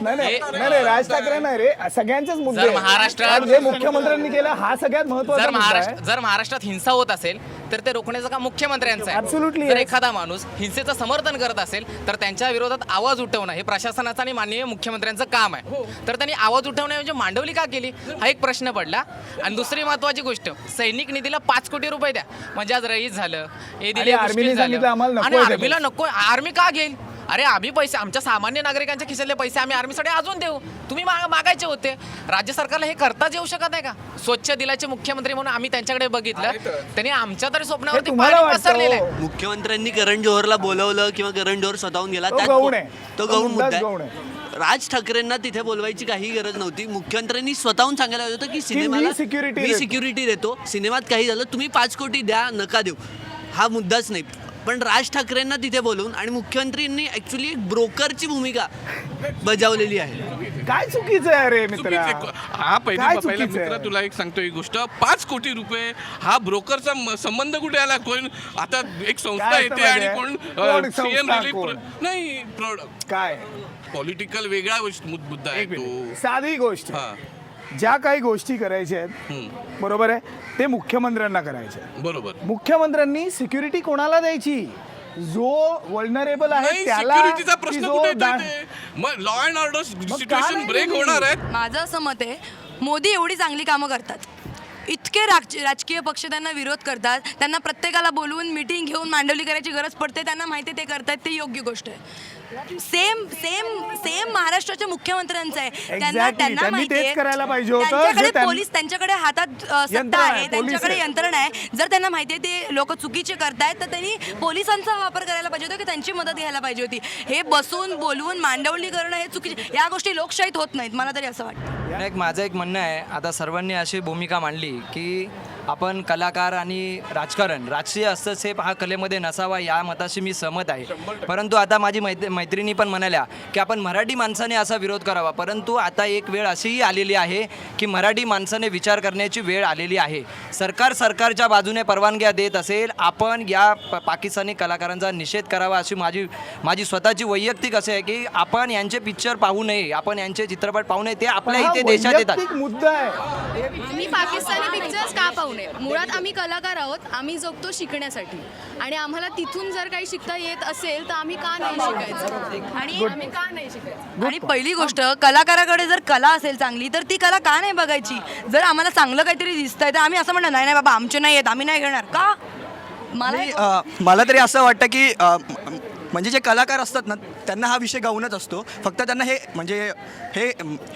नाही राज ठाकरे नाही रे, सगळ्यांचेच मुद्दे जर आहेत. महाराष्ट्रात- कारण जे मुख्यमंत्र्यांनी केलं हा सगळ्यात महत्वाचा मुद्दा आहे. जर महाराष्ट्रात हिंसा होत असेल तर ते रोखण्याचं काम मुख्यमंत्र्यांचं Absolutely, आहे. जर yes. एखादा माणूस हिंसेचं समर्थन करत असेल तर त्यांच्या विरोधात आवाज उठवणं हे प्रशासनाचं आणि माननीय मुख्यमंत्र्यांचं काम आहे. तर त्यांनी आवाज उठवणे म्हणजे मांडवली का केली हा एक प्रश्न पडला. आणि दुसरी महत्वाची गोष्ट, सैनिक निधीला 5 कोटी रुपये द्या म्हणजे आज रईस झालं, हे दिले आर्मीने सांगितलं आम्हाला नको आणि आहे ते आर्मीला नको. आर्मी का घेईल? अरे आम्ही पैसे, आमच्या सामान्य नागरिकांच्या खिशातले पैसे आम्ही आर्मीसाठी अजून देऊ. तुम्ही मागायचे होते. राज्य सरकारला हे करताच येऊ शकत नाही का? स्वच्छ दिलाचे मुख्यमंत्री म्हणून आम्ही त्यांच्याकडे बघितलं, त्यांनी आमच्या तरी स्वप्नावरती तुम्हाला पाणी वाटतं? पसरलेलं आहे. मुख्यमंत्र्यांनी करण जोहरला बोलवलं किंवा करण जोहर स्वतःहून गेला, तो त्यात गौण आहे. तो तो गौण मुद्दाच मुद्दा गौण आहे. राज ठाकरेंना तिथे बोलवायची काही गरज नव्हती. मुख्यमंत्र्यांनी स्वतःहून सांगायला हवं होतं की सिनेमाला security मी देतो. सिक्युरिटी देतो, सिनेमात काही झालं तुम्ही 5 कोटी द्या नका देऊ, हा मुद्दाच नाही. पण राज ठाकरेंना तिथे बोलवून आणि मुख्यमंत्र्यांनी ऍक्च्युली एक ब्रोकरची भूमिका बजावलेली आहे. काय चुकीचं आहे रे मित्रा? हा काय पहिला चुकीचं मित्र आहे? तुला एक सांगतो ही गोष्ट. 5 कोटी रुपये हा ब्रोकरचा संबंध कुठे आला? कोण आता एक संस्था काय येते असतं आणि माहितीये? कोण कोण सीएम संस्था, कोण? नाही काय पॉलिटिकल वेगळा मुद्दा आहे एक तो. मिनिट. साधी गोष्ट, हा ज्या काही गोष्टी करायच्या आहेत बरोबर आहे ते मुख्यमंत्र्यांना करायचे आहेत. बरोबर. मुख्यमंत्र्यांनी सिक्युरिटी कोणाला द्यायची? जो वल्नरेबल आहे नाही, त्याला, सिक्युरिटीचा की प्रश्न जो कुठे येतोय दान- ते? मग लॉ अँड ऑर्डर नाही सिच्युएशन ब्रेक दिली? होणार आहेत. माझं असं मत आहे, मोदी एवढी चांगली कामं करतात, इतके राजकीय पक्ष त्यांना विरोध करतात, त्यांना प्रत्येकाला बोलवून मिटिंग घेऊन मांडवली करायची गरज पडते, त्यांना माहिती ते करतात, ते योग्य गोष्ट आहे. सेम महाराष्ट्राच्या मुख्यमंत्र्यांचं आहे. Exactly. त्यांनी माहिती तेच आहे, करायला पाहिजे होतं. त्यांच्याकडे जे त्यां- पोलीस, त्यांच्याकडे हातात सत्ता यंत्रणा आहे, आहे, पोलीस त्यांच्याकडे आहे. यंत्रणा आहे. जर त्यांना माहिती आहे ते लोक चुकीचे करतायत तर त्यांनी पोलिसांचा वापर करायला पाहिजे होता की त्यांची मदत घ्यायला पाहिजे होती. हे बसून बोलवून मांडवली करणं हे चुकीचे, या गोष्टी लोकशाहीत होत नाहीत, मला तरी असं वाटतं. माझं एक म्हणणं आहे, आता सर्वांनी अशी भूमिका मांडली की आपण कलाकार आणि राजकारण, राजकीय हस्तक्षेप हा कलेमध्ये नसावा, या मताशी मी सहमत आहे. परंतु आता माझी मैत्रिणी पण म्हणाल्या की आपण मराठी माणसाने असा विरोध करावा. परंतु आता एक वेळ अशीही आलेली आहे की मराठी माणसाने विचार करण्याची वेळ आलेली आहे. सरकारच्या बाजूने परवानग्या देत असेल, आपण या पाकिस्तानी कलाकारांचा निषेध करावा अशी माझी स्वतःची वैयक्तिक असे आहे की आपण यांचे पिक्चर पाहू नये, आपण यांचे चित्रपट पाहू नये. ते आपल्या हा इथे देशात येतात. वैयक्तिक मुद्दा आहे. आम्ही पाकिस्तानी पिक्चर्स का पाहू नये? मुळात आम्ही कलाकार आहोत, आम्ही जगतो शिकण्यासाठी, आणि आम्हाला तिथून जर काही शिकता येत असेल तर आम्ही का नाही शिकायचं? आणि आम्ही का नाही शिकायचं? आणि पहिली गोष्ट, कलाकाराकडे जर कला असेल चांगली तर ती कला का नाही बघायची? जर आम्हाला चांगलं काहीतरी दिसतंय तर आम्ही असं म्हणणार नाही बाबा आमचे नाही आहेत, आम्ही नाही घेणार का? मला मला तरी असं वाटतं की म्हणजे जे कलाकार असतात ना त्यांना हा विषय गाऊनच असतो, फक्त त्यांना हे म्हणजे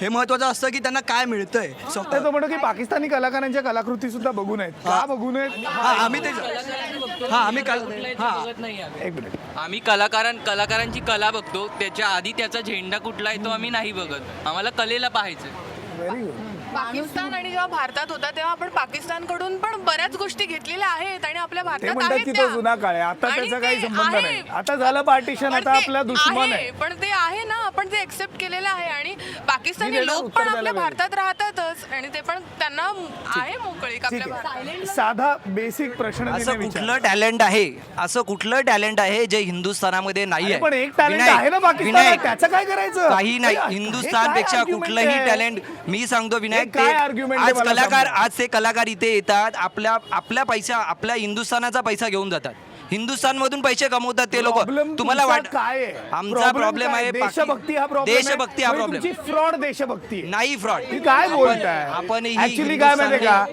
हे महत्त्वाचं असतं की त्यांना काय मिळतंय. ते तो म्हणतो की पाकिस्तानी कलाकारांच्या कलाकृती सुद्धा बघू नयेत. का बघू नयेत? आम्ही ते एक मिनिट. आम्ही कलाकारांची कला बघतो, त्याच्या आधी त्याचा झेंडा कुठला आहे तो आम्ही नाही बघत, आम्हाला कलेला पाहायचं. Very good. पाकिस्तान आणि जेव्हा भारतात होता तेव्हा आपण पाकिस्तानकडून पण बऱ्याच गोष्टी घेतलेल्या आहेत आणि आपल्या ते भारतात म्हणतात आहेत की त्या. तो जुना काळ आहे, आता आणि त्याचा ते काही संबंध आहे. नाही. आता झालं पार्टिशन, पण आता ते आपला दुश्मन आहे. पण ते आहे ना, आपण ते एक्सेप्ट केलेलं आहे आणि पाकिस्तानी मी त्याला लोक उत्तर पण द्यायला आपल्या वेळ. भारतात राहतातच आणि ते पण त्यांना आहे मोकळीक आपल्या ठीक भारतात. आहे. साधा बेसिक प्रश्न तिने असं विचारला. कुठलं टॅलेंट आहे, असं कुठलं टॅलेंट आहे जे हिंदुस्थानामध्ये नाही अरे आहे? पण एक टॅलेंट विनायक, आहे ना पाकिस्तानात, विनायक, त्याचं काय करायचं? काही नाही. हे काय हिंदुस्थानपेक्षा argument कुठलंही आहे? टॅलेंट मी सांगतो विनायक, हे काय argument आहे आज मला कलाकार सांगा. आज ते कलाकार इथे येतात, आपल्या हिंदुस्थानाचा पैसा घेऊन जातात, हिंदुस्थानमधून पैसे कमवतात ते लोक. Problem तुम्हाला तुमचा वाट काय आहे? आमचा Problem प्रॉब्लेम काय? आहे देशभक्ती हा प्रॉब्लेम आहे? देशभक्ती हा म्हणजे प्रॉब्लेम तुमची फ्रॉड देशभक्ती आहे. नाही. फ्रॉड ही काय बोलताय? आपण ही ऍक्च्युली काय माहितीये का,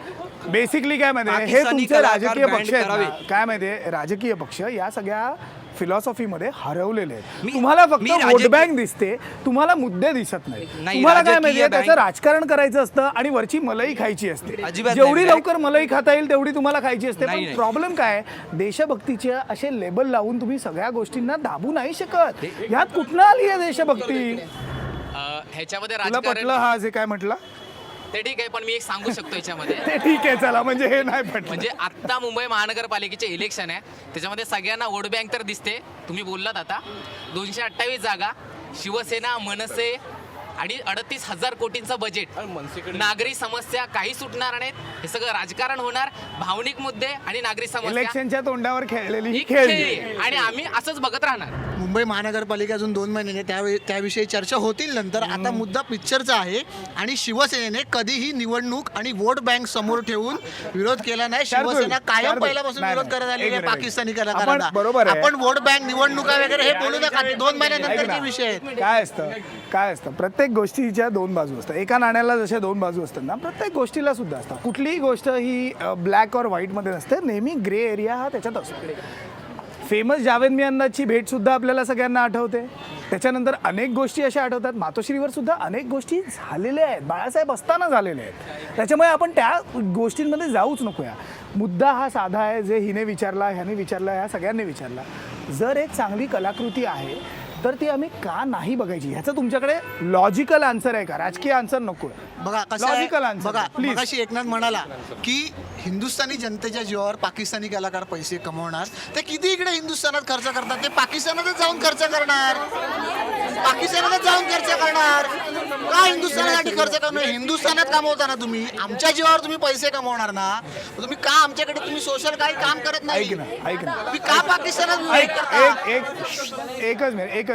बेसिकली काय माहितीये, हे पाकिस्तानी तुमचे कलाकार राजकीय band पक्ष आहेत करावे. ना, काय माहितीये, राजकीय पक्ष या सगळ्या फिलॉसॉफीमध्ये हरवलेले आहेत. तुम्हाला फक्त मी वोट राजकीय- बँक दिसते, तुम्हाला मुद्दे दिसत नाही. नाही, तुम्हाला काय राजकीय माहितीये, त्याचं बँक- राजकारण करायचं असतं आणि वरची मलाई खायची असते. अजिबात जेवढी नाही. लवकर मलाई खाता येईल तेवढी तुम्हाला खायची असते. नाही, पण नाही. प्रॉब्लेम काय, देशभक्तीचे असे लेबल लावून तुम्ही सगळ्या गोष्टींना दाबू नाही शकत. यात कुठनं आली आहे देशभक्ती? ह्याच्यामध्ये तुला पटलं राजकारण हा जे काय म्हटलं ते ठीक आहे, पण मी एक सांगू शकतो याच्यामध्ये. ते ठीक आहे, चला, म्हणजे हे नाही पटलं. म्हणजे आत्ता मुंबई महानगरपालिकेचे इलेक्शन आहे, त्याच्यामध्ये सगळ्यांना वोट बँक तर दिसते. तुम्ही बोललात आता 228 जागा, शिवसेना, मनसे आणि 38,000 कोटींचं बजेट, नागरी समस्या काही सुटणार नाहीत. हे सगळं राजकारण होणार, भावनिक मुद्दे आणि नागरी समस्या इलेक्शनच्या तोंडावर खेळलेली ही ही खेळ खेळी आहे. आणि आम्ही असंच बघत राहणार. मुंबई महानगरपालिका अजून 2 महिने त्याविषयी चर्चा होतील नंतर. आता मुद्दा पिक्चरचा आहे आणि शिवसेनेने कधीही निवडणूक आणि वोट बँक समोर ठेवून विरोध केला नाही. शिवसेना कायम पहिल्यापासून विरोध करत आलेली आहे पाकिस्तानी कलाकारांना. बरोबर आहे. आपण वोट बँक निवडणुका वगैरे हे बोलू नका, 2 महिन्यानंतरचे विषय आहेत. काय असतं प्रत्येक गोष्टीच्या 2 बाजू असतात. एका नाण्याला जशा 2 बाजू असतात ना, प्रत्येक गोष्टीला सुद्धा असतात. कुठलीही गोष्ट ही ब्लॅक और व्हाईटमध्ये नसते, नेहमी ग्रे एरिया हा त्याच्यात असतो. फेमस जावेद मियांची भेट सुद्धा आपल्याला सगळ्यांना आठवते. त्याच्यानंतर अनेक गोष्टी अशा आठवतात. मातोश्रीवर सुद्धा अनेक गोष्टी झालेल्या आहेत, बाळासाहेब असताना झालेल्या आहेत. त्याच्यामुळे आपण त्या गोष्टींमध्ये जाऊच नकोया. मुद्दा हा साधा आहे, जे हिने विचारला, ह्याने विचारला, ह्या सगळ्यांनी विचारला. जर एक चांगली कलाकृती आहे तर ती आम्ही का नाही बघायची, ह्याचं तुमच्याकडे लॉजिकल आन्सर आहे का? राजकीय आन्सर नको. बघा कसं लॉजिकल आहे, आन्सर बघा प्लीज. मगाशी एकनाथ म्हणाला की हिंदुस्थानी जनतेच्या जीवावर पाकिस्तानी कलाकार पैसे कमवणार. ते किती इकडे हिंदुस्थानात खर्च करतात, ते पाकिस्तानातच जाऊन खर्च करणार. पाकिस्तानातच जाऊन खर्च करणार का हिंदुस्थानासाठी खर्च करणार? हिंदुस्थानात कमवताना तुम्ही आमच्या जीवावर तुम्ही पैसे कमवणार ना, तुम्ही का आमच्याकडे तुम्ही सोशल काही काम करत नाही? ऐक ना तुम्ही का पाकिस्तानात विरोध करता? एकच मिनिट.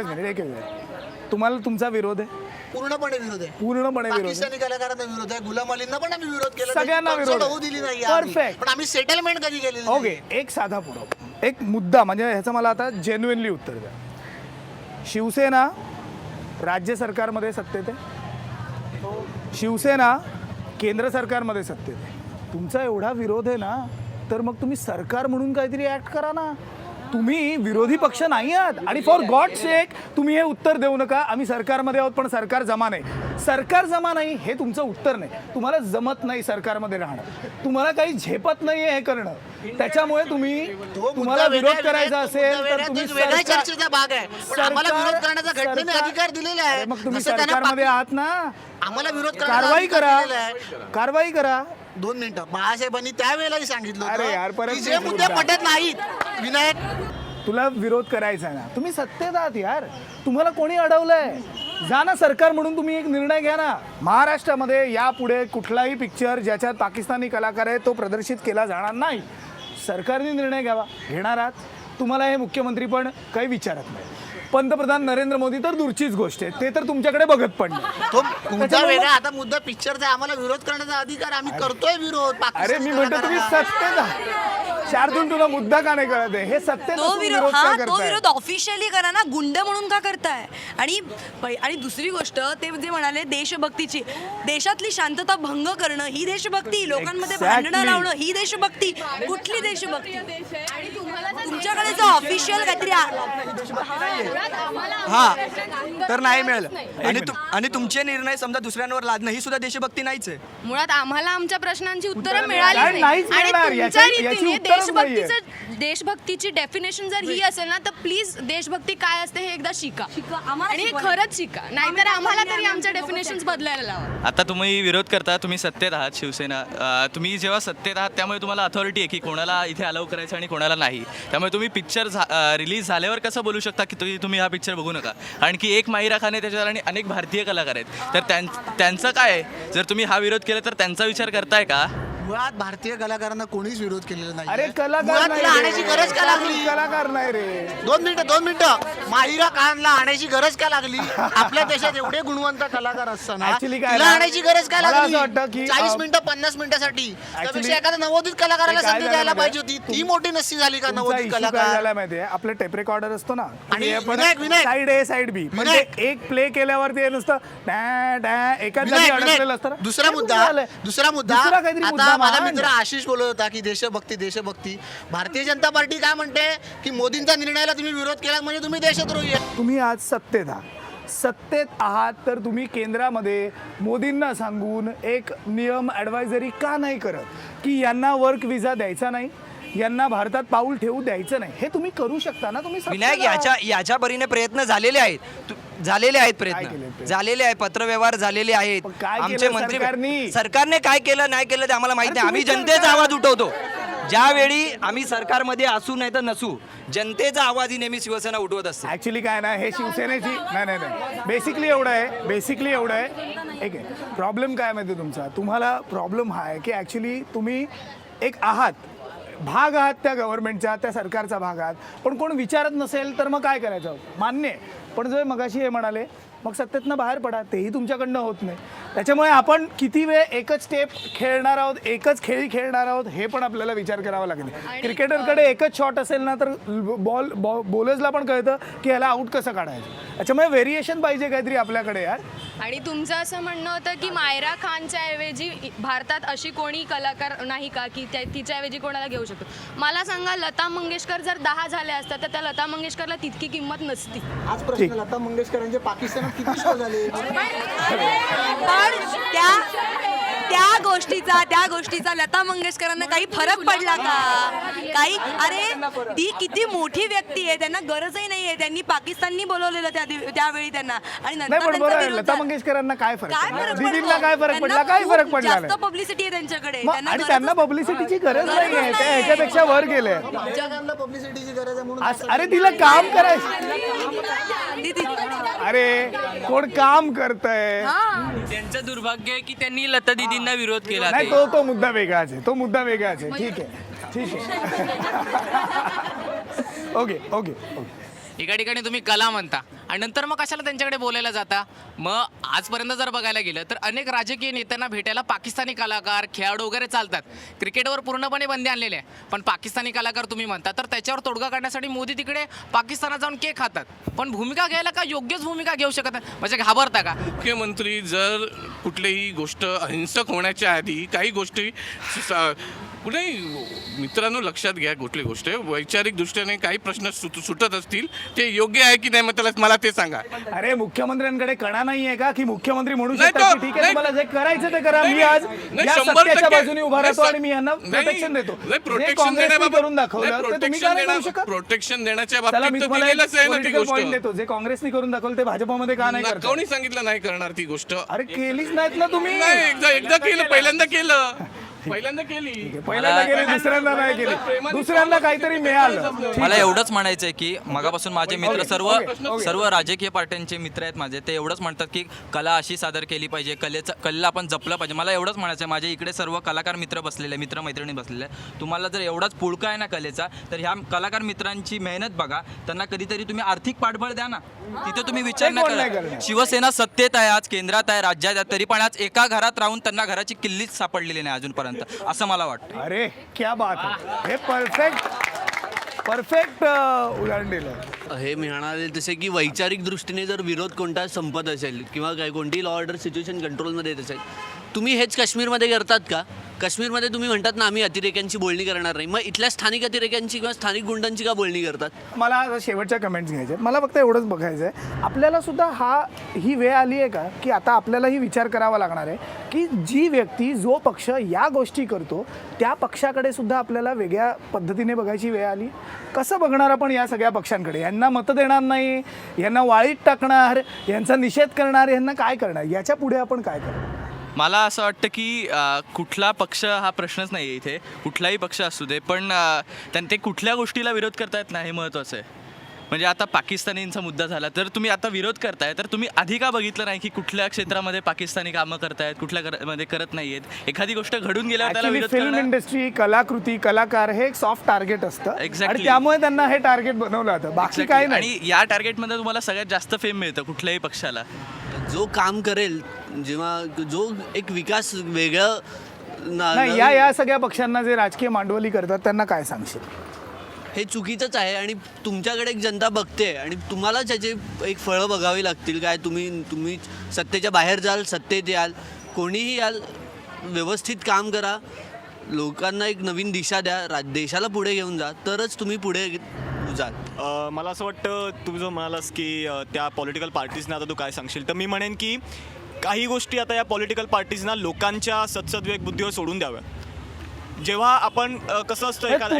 तुम्हाला तुमचा विरोध आहे? पूर्णपणे विरोध आहे. पूर्णपणे विरोध आहे. पाकिस्तानी कलाकारांना विरोध आहे. गुलाम अलींना पण आम्ही विरोध केला. सगळ्यांना त्याची विरोध consult आहे. होऊ दिली नाही आम्ही. Perfect. पण आम्ही सेटलमेंट कधी केलेली नाही. ओके, एक साधा पुरावा, एक मुद्दा, म्हणजे ह्याचं मला आता जेन्युइनली उत्तर द्या. शिवसेना राज्य सरकारमध्ये सत्तेत आहे, शिवसेना केंद्र सरकारमध्ये सत्तेत आहे. तुमचा एवढा विरोध आहे ना, तर मग तुम्ही सरकार म्हणून काहीतरी ऍक्ट करा ना. तुम्ही विरोधी पक्ष नाही आहात. आणि फॉर गॉड सेक तुम्ही हे उत्तर देऊ नका, आम्ही सरकारमध्ये आहोत पण सरकार जमा नाही. सरकार जमा नाही हे तुमचं उत्तर नाही. तुम्हाला जमत नाही सरकारमध्ये राहणं, तुम्हाला काही झेपत नाही हे करणं. त्याच्यामुळे तुम्हाला विरोध करायचा असेल तर तुम्ही वेगळ्या चर्चेचा भाग आहे. पण आम्हाला विरोध करण्याचा घटनेने अधिकार दिलेला आहे. मग तुम्ही जसं त्यांना सरकारमध्ये आहात ना, आम्हाला विरोध करण्याचा कारवाई अधिकार करा, दिलेला आहे. कारवाई करा. 2 मिनिटं. बाळासाहेबांनी त्यावेळेलाही सांगितलं अरे यार, होतं परत की जे तेच मुद्दे मुद्दा. पटत नाहीत, विनायक तुला विरोध करायचा आहे ना, तुम्ही सत्तेत आहात यार, तुम्हाला कोणी अडवलंय? जा ना सरकार म्हणून तुम्ही एक निर्णय घ्या ना. महाराष्ट्रामध्ये यापुढे कुठलाही पिक्चर ज्याच्यात पाकिस्तानी कलाकार आहे तो प्रदर्शित केला जाणार नाही. सरकारने निर्णय घ्यावा. घेणार आहात. तुम्हाला हे मुख्यमंत्री पण काही विचारत नाही. पंतप्रधान नरेंद्र मोदी तर दूरचीच गोष्ट आहे, ते तर तुमच्याकडे बघत पण नाही. तो मुद्दा वेगळा. आता मुद्दा पिक्चरचा आहे. आम्हाला विरोध करण्याचा अधिकार, आम्ही करतोय विरोध. अरे मी म्हणतो तुम्ही सत्तेत आहात. शार्दूल, तुला मुद्दा का नाही कळत आहे? हे सत्तेत तो असून विरोध विरोध हा का तो करताय? विरोध ऑफिशियली करा ना, गुंड म्हणून का करताय? आणि दुसरी गोष्ट ते जे म्हणाले देशभक्तीची, देशातली शांतता भंग करणं ही देशभक्ती, लोकांमध्ये भांडणं लावणं ही देशभक्ती. कुठली देशभक्ती? आणि तुम्हाला जर तुमच्याकडे जो ऑफिशियल काहीतरी हां तर नाही मिळालं. आणि तुमचे निर्णय समजा दुसऱ्यांवर लादणं ही सुद्धा देशभक्ती नाहीच आहे. मुळात आम्हाला आमच्या प्रश्नांची उत्तरं मिळाली काय नाहीच आणि मिळणार, तुमच्या याची रीतीने उत्तरच नाहीये. देशभक्तीची डेफिनेशन जर ही असेल ना तर प्लीज देशभक्ती काय असते हे एकदा शिका आणि हे खरंच शिका, नाहीतर आम्हाला तरी आमच्या डेफिनेशन बदलायला लावा. आता तुम्ही विरोध करता, तुम्ही सत्तेत आहात, शिवसेना तुम्ही जेव्हा सत्तेत आहात त्यामुळे तुम्हाला अथॉरिटी आहे की कोणाला इथे अलाउ करायचं आणि कोणाला नाही. त्यामुळे तुम्ही पिक्चर रिलीज झाल्यावर कसं बोलू शकता की तुम्ही हा पिक्चर बघू नका. आणखी एक माहिरा खान आहे त्याच्यावर आणि अनेक भारतीय कलाकार आहेत, तर त्यांचं काय आहे? जर तुम्ही हा विरोध केला तर त्यांचा विचार करताय का? मुळात भारतीय कलाकारांना कोणीच विरोध केलेला नाही. अरे कलाकार मुळात नाही तिला रे. आणायची गरज का लागली? कलाकार नाही रे. 2 मिनिटं माहिरा खानला आणायची गरज का लागली? आपल्या देशात एवढे गुणवंत कलाकार असताना Actually काय तिला ना, आणायची गरज काय मला लागली? असं वाटतं की, 40 मिनिटं 50 मिनिटासाठी त्यापेक्षा Actually, एखाद्या नवोदित कलाकाराला ते काय संधी झालं द्यायला माहिती पाहिजे आहे? होती. ती मोठी नसती झाली का तुमचा नवोदित issue काय कलाकार? झाला माहितीये, आपलं टेप रेकॉर्डर असतो ना, आणि विनायक साईड ए साईड बी म्हणजे एक प्ले केल्यावरती हे नुसतं डॅ डॅ एकाच जागी अडकलेलं असतं ना. दुसरा ते मुद्दा झालंय. दुसरा काहीतरी आता मुद्दा माझा मान. मित्र आशिष बोलत होता की देशभक्ती. भारतीय जनता पार्टी काय म्हणते की मोदींच्या निर्णयाला तुम्ही विरोध केला म्हणजे तुम्ही देशद्रोही आहे. तुम्ही आज सत्तेत आहात तर तुम्ही केंद्रामध्ये मोदींना सांगून एक नियम ॲडवायझरी का नाही करत की यांना वर्क विजा द्यायचा नाही, यांना भारतात पाऊल ठेवू द्यायचं नाही? हे तुम्ही करू शकता ना. तुम्ही सत्तेत विनायक आहात. याच्या परीने प्रयत्न झालेले आहेत प्रयत्न झालेले आहेत, पत्रव्यवहार झालेले आहेत. पण काय केलं आमचे मंत्री सरकारनी? सरकारने काय केलं नाही केलं ते आम्हाला माहिती अरे नाही. आम्ही तुम्ही जनतेचा सरकार- आवाज उठवतो. ज्यावेळी आम्ही सरकारमध्ये असू नाही तर नसू, जनतेचा आवाज ही नेहमी शिवसेना उठवत असते. ऍक्च्युली काय ना, हे शिवसेनेची नाही बेसिकली एवढं आहे. एक आहे प्रॉब्लेम काय माहिती तुमचा, तुम्हाला प्रॉब्लेम हा आहे की ॲक्च्युली तुम्ही एक भाग आहात त्या गव्हर्नमेंटच्या, त्या सरकारचा भाग आहात, पण कोण विचारत नसेल तर मग काय करायचं? मान्य आहे, पण जे मगाशी हे म्हणाले मग सत्तेतनं बाहेर पडा, तेही तुमच्याकडनं होत नाही. त्याच्यामुळे आपण किती वेळ एकच स्टेप खेळणार आहोत, एकच खेळी खेळणार आहोत, हे पण आपल्याला विचार करावा लागेल. क्रिकेटरकडे एकच शॉट असेल ना तर बॉलर्सला पण कळतं की ह्याला आऊट कसं काढायचं. त्याच्यामुळे व्हेरिएशन पाहिजे काहीतरी आपल्याकडे यार. आणि तुमचं असं म्हणणं होतं की मायरा खानच्या ऐवजी भारतात अशी कोणी कलाकार नाही का की तिच्या ऐवजी कोणाला घेऊ शकतो? मला सांगा, लता मंगेशकर जर 10 झाल्या असतात तर त्या लता मंगेशकरला तितकी किंमत नसती. आज प्रश्न लता मंगेशकरांचे पाकिस्तानात किती शो झाले? पण त्या गोष्टीचा लता मंगेशकरांना काही फरक पडला का? काही अरे ती किती मोठी व्यक्ती आहे, त्यांना गरजही नाहीये. त्यांनी पाकिस्ताननी बोलवलेलं त्यावेळी त्यांना आणि नाही नंतर पण बरं, त्यांचा लता विरोध मंगेशकरांना काय फरक काय पडला? फरक दीदींना काय फरक त्यांना पडला? काय खूप फरक पडला जास्त पब्लिसिटी आहे त्यांच्याकडे. आणि त्यांना पब्लिसिटीची गरज नाही आहे, त्या ह्याच्यापेक्षा वर गेले. पब्लिसिटीची गरज आहे म्हणून अरे तिला काम करायचं. अरे कोण काम करतंय? त्यांचं दुर्भाग्य आहे की त्यांनी लता दीदींना विरोध केला. नाही, तो मुद्दा वेगळाच आहे. ठीक आहे. ओके. एका ठिकाणी तुम्ही कला म्हणता आणि नंतर मग कशाला त्यांच्याकडे बोलायला जाता? मग आजपर्यंत जर बघायला गेलं तर अनेक राजकीय नेत्यांना भेटायला पाकिस्तानी कलाकार, खेळाडू वगैरे चालतात. क्रिकेटवर पूर्णपणे बंदी आणलेली आहे, पण पाकिस्तानी कलाकार तुम्ही म्हणता, तर त्याच्यावर तोडगा काढण्यासाठी मोदी तिकडे पाकिस्तानात जाऊन केक खातात. पण भूमिका घ्यायला का योग्यच भूमिका घेऊ शकत नाही? म्हणजे घाबरता का? मुख्यमंत्री जर कुठलीही गोष्ट अहिंसक होण्याच्या आधी काही गोष्टी कुठेही मित्रांनो लक्षात घ्या, कुठली गोष्ट वैचारिक दृष्टीने काही प्रश्न सुटत असतील ते योग्य आहे की नाही, मग मला ते सांगा. अरे मुख्यमंत्र्यांकडे कणा नाहीये का की मुख्यमंत्री म्हणू नाही, शकतात तो- की ठीक आहे नाही. तुम्हाला जे करायचं ते करा, मी आज नाही, या 100% सत्याच्या बाजूने उभा राहतो नाही, आणि मी यांना प्रोटेक्शन देतो. नाही, जे प्रोटेक्शन काँग्रेसने देण्याबाबत- करून दाखवलं नाही, ते तुम्ही का नाही करू शकत? प्रोटेक्शन देण्याच्या चला मी बाबतीत तर तुम्हाला केलंच आहे ना ती पॉलिटिकल पॉईंट गोष्ट. देतो, जे काँग्रेसने करून दाखवलं ते भाजपमध्ये का नाही करत? कोणी सांगितलं नाही करणार ती गोष्ट? अरे केलीच नाहीत ना तुम्ही. नाही, एकदा केलं, पहिल्यांदा केली. पहिल्यांदा केली, दुसऱ्यांदा नाही केली, दुसऱ्यांदा काहीतरी मिळालं. मला एवढंच म्हणायचं आहे की मगापासून माझे मित्र सर्व राजकीय पार्ट्यांचे मित्र आहेत माझे, ते एवढंच म्हणतात की कला अशी सादर केली पाहिजे, कलेला आपण जपलं पाहिजे. मला एवढंच म्हणायचं आहे, माझ्या इकडे सर्व कलाकार मित्र बसलेले, मित्रमैत्रिणी बसलेले आहे. तुम्हाला जर एवढाच पुळका आहे ना कलेचा, तर ह्या कलाकार मित्रांची मेहनत बघा, त्यांना कधीतरी तुम्ही आर्थिक पाठबळ द्या ना, तिथे तुम्ही विचार ते कोण नाही नाही करा. करणार? शिवसेना सत्तेत आहे, आज केंद्रात आहे, राज्यात आहे, तरी पण आज एका घरात राहून त्यांना घराची किल्लीच सापडलेली नाही अजूनपर्यंत, असं मला वाटतं. अरे क्या बात आहे, हे परफेक्ट उदाहरण दिलं. हे म्हणाले तसे की वैचारिक दृष्टीने जर विरोध कोणता संपत असेल किंवा काय कोणती लॉ ऑर्डर सिच्युएशन कंट्रोलमध्ये येत असेल, तुम्ही हेच काश्मीरमध्ये करतात का? काश्मीरमध्ये तुम्ही म्हणतात ना आम्ही अतिरेक्यांची बोलणी करणार नाही, मग इथल्या स्थानिक अतिरेक्यांची किंवा स्थानिक गुंडांची का बोलणी करतात? मला आता शेवटच्या कमेंट्स घ्यायचे आहेत. मला फक्त एवढंच बघायचं आहे, आपल्याला सुद्धा ही वेळ आली आहे का की आता आपल्यालाही विचार करावा लागणार आहे की जी व्यक्ती जो पक्ष या गोष्टी करतो त्या पक्षाकडे सुद्धा आपल्याला वेगळ्या पद्धतीने बघायची वेळ आली. कसं बघणार आपण या सगळ्या पक्षांकडे? यांना मतं देणार नाही, यांना वाळीत टाकणार, यांचा निषेध करणार, यांना काय करणार? याच्या पुढे आपण काय करणार? मला असं वाटतं की कुठला पक्ष हा प्रश्नच नाही आहे इथे, कुठलाही पक्ष असू दे, पण ते कुठल्या गोष्टीला विरोध करतायत ना हे महत्त्वाचं आहे. म्हणजे आता पाकिस्तानींचा मुद्दा झाला, तर तुम्ही आता विरोध करताय, तर तुम्ही आधी का बघितलं नाही की कुठल्या क्षेत्रामध्ये पाकिस्तानी कामं करतायत, कुठल्या मध्ये करत नाही आहेत? एखादी गोष्ट घडून गेल्यावर त्याला विरोध फिल्म करणं इंडस्ट्री, कलाकृती, कलाकार हे एक सॉफ्ट टार्गेट असतं Exactly. आणि त्यामुळे त्यांना हे टार्गेट बनवलं जातं, बाकी काय नाही. आणि या टार्गेटमध्ये तुम्हाला सगळ्यात जास्त फेम मिळतं कुठल्याही पक्षाला. जो काम करेल, जेव्हा जो एक विकास वेगळं नाही, या सगळ्या पक्षांना जे राजकीय मांडवली करतात त्यांना काय सांगशील? हे चुकीचंच आहे आणि तुमच्याकडे एक जनता बघते आणि तुम्हाला त्याचे एक फळं बघावी लागतील. काय तुम्ही सत्तेच्या बाहेर जाल, सत्तेत याल, कोणीही याल, व्यवस्थित काम करा, लोकांना एक नवीन दिशा द्या, देशाला पुढे घेऊन जा, तरच तुम्ही पुढे जाल. मला असं वाटतं, तू जो म्हणालास की त्या पॉलिटिकल पार्टीजना आता तू काय सांगशील, तर मी म्हणेन की काही गोष्टी आता या पॉलिटिकल पार्टीजना लोकांच्या सत्सद्विवेक बुद्धीवर सोडून द्याव्या. जेव्हा आपण कसं असतं, एखादा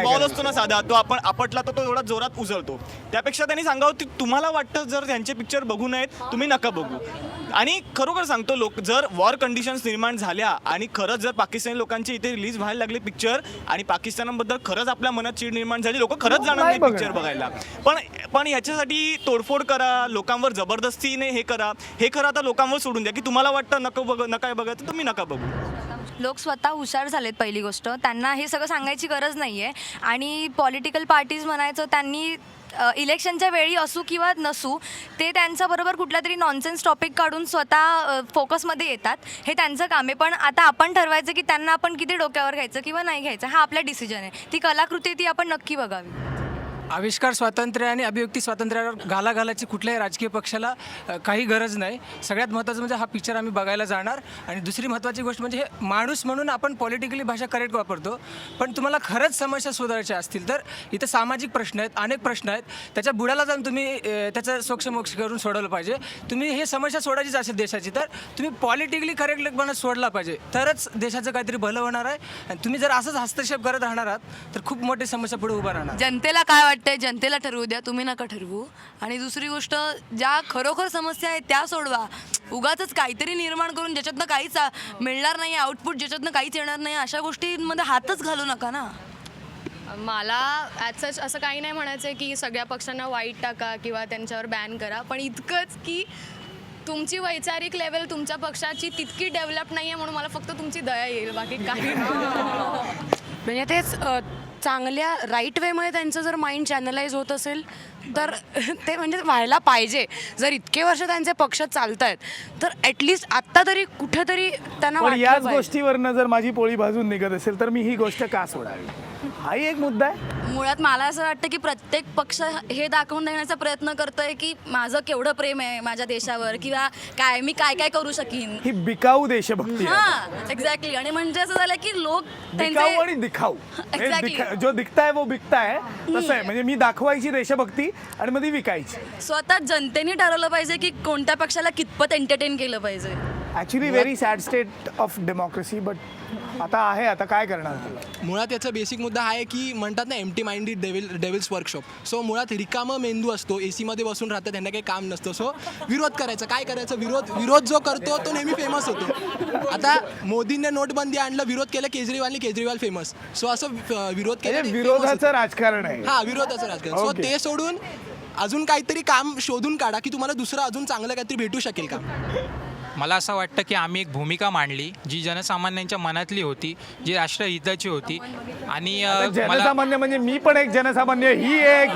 बॉल असतो ना साधा, तो आपण आपटला तर तो एवढा जोरात उचलतो. त्यापेक्षा त्यांनी सांगावं की तुम्हाला वाटतं जर त्यांचे पिक्चर बघू नयेत, तुम्ही नका बघू. आणि खरोखर सांगतो, जर वॉर कंडिशन्स निर्माण झाल्या आणि खरंच जर पाकिस्तानी लोकांची इथे रिलीज व्हायला लागले पिक्चर आणि पाकिस्तानाबद्दल खरंच आपल्या मनात चीड निर्माण झाली, लोक खरंच जाणार नाही पिक्चर बघायला. पण याच्यासाठी तोडफोड करा, लोकांवर जबरदस्तीने हे करा, हे खरं आता लोकांवर सोडून द्या की तुम्हाला वाटतं नका बघा तर तुम्ही नका बघू. लोक स्वतः हुशार झालेत. पहिली गोष्ट, त्यांना हे सगळं सांगायची गरज नाही आहे. आणि पॉलिटिकल पार्टीज म्हणायचं, त्यांनी इलेक्शनच्या वेळी असू किंवा नसू, ते त्यांच्याबरोबर कुठला तरी नॉनसेन्स टॉपिक काढून स्वतः फोकसमध्ये येतात. हे त्यांचं काम आहे. पण आता आपण ठरवायचं की त्यांना आपण किती डोक्यावर घ्यायचं किंवा नाही घ्यायचं, हा आपला डिसिजन आहे. ती कलाकृती ती आपण नक्की बघावी. आविष्कार स्वातंत्र्य आणि अभिव्यक्ती स्वातंत्र्यावर घालाघालाची कुठल्याही राजकीय पक्षाला काही गरज नाही. सगळ्यात महत्त्वाचं म्हणजे हा पिक्चर आम्ही बघायला जाणार. आणि दुसरी महत्त्वाची गोष्ट म्हणजे हे माणूस म्हणून आपण पॉलिटिकली भाषा करेक्ट वापरतो, पण तुम्हाला खरंच समस्या सुधारायच्या असतील तर इथं सामाजिक प्रश्न आहेत, अनेक प्रश्न आहेत. त्याच्या बुडाला जाऊन तुम्ही त्याचं सोक्षमोक्ष करून सोडवलं पाहिजे. तुम्ही हे समस्या सोडायचीच असेल देशाची, तर तुम्ही पॉलिटिकली करेक्टपणा सोडला पाहिजे, तरच देशाचं काहीतरी भलं होणार आहे. आणि तुम्ही जर असंच हस्तक्षेप करत राहणार आहात तर खूप मोठी समस्या पुढे उभा राहणार. जनतेला काय वाटतं ते जनतेला ठरवू द्या, तुम्ही नका ठरवू. आणि दुसरी गोष्ट, ज्या खरोखर समस्या आहेत त्या सोडवा. उगाच काहीतरी निर्माण करून ज्याच्यातनं काहीच मिळणार नाही, आउटपुट ज्याच्यातनं काहीच येणार नाही, अशा गोष्टींमध्ये हातच घालू नका ना. मला ॲज सच असं काही नाही म्हणायचं आहे की सगळ्या पक्षांना वाईट टाका किंवा त्यांच्यावर बॅन करा, पण इतकंच की तुमची वैचारिक लेवल तुमच्या पक्षाची तितकी डेव्हलप नाही आहे, म्हणून मला फक्त तुमची दया येईल, बाकी काही म्हणजे तेच चांगल्या राईट वेमध्ये त्यांचं जर माइंड चॅनलाइज होत असेल तर ते म्हणजे व्हायला पाहिजे. जर इतके वर्ष त्यांचे पक्ष चालत आहेत तर ॲटलिस्ट आत्ता तरी कुठेतरी त्यांना याच गोष्टीवरनं जर माझी पोळी भाजून निघत असेल तर मी ही गोष्ट का सोडावी, हाही एक मुद्दा आहे. मुळात मला असं वाटतं की प्रत्येक पक्ष हे दाखवून देण्याचा प्रयत्न करतोय की माझं केवढं प्रेम आहे माझ्या देशावर, किंवा काय मी काय काय करू शकीन. ही बिकाऊ देशभक्ती आहे. हां, एक्झॅक्टली. आणि म्हणजे असं झालं की लोक बिकाऊ आणि दिखाऊ, जो दिखता है वो बिकता है, तसं आहे. म्हणजे मी दाखवायची देशभक्ती आणि मध्ये विकायची. स्वतः जनतेने ठरवलं पाहिजे की कोणत्या पक्षाला कितपत एंटरटेन केलं पाहिजे. Actually very sad state of democracy, but आता काय करणार. मुळात याचा बेसिक मुद्दा आहे की म्हणतात ना empty minded devil's workshop. So मुळात रिकामं मेंदू असतो, एसीमध्ये बसून राहतात, त्यांना काही काम नसतं. सो विरोध करायचा, काय करायचं, विरोध जो करतो तो नेहमी फेमस होतो. आता मोदींनी नोटबंदी आणलं, विरोध केलं केजरीवाल फेमस. सो असं विरोध केलं, विरोधाचं राजकारण आहे. हां, विरोधाचं राजकारण. सो ते सोडून अजून काहीतरी काम शोधून काढा की तुम्हाला दुसरं अजून चांगलं काहीतरी भेटू शकेल का. मला असं वाटतं की आम्ही एक भूमिका मांडली जी जनसामान्यांच्या मनातली होती, जी राष्ट्रहिताची होती. आणि जनसामान्य म्हणजे मी पण एक जनसामान्य, ही एक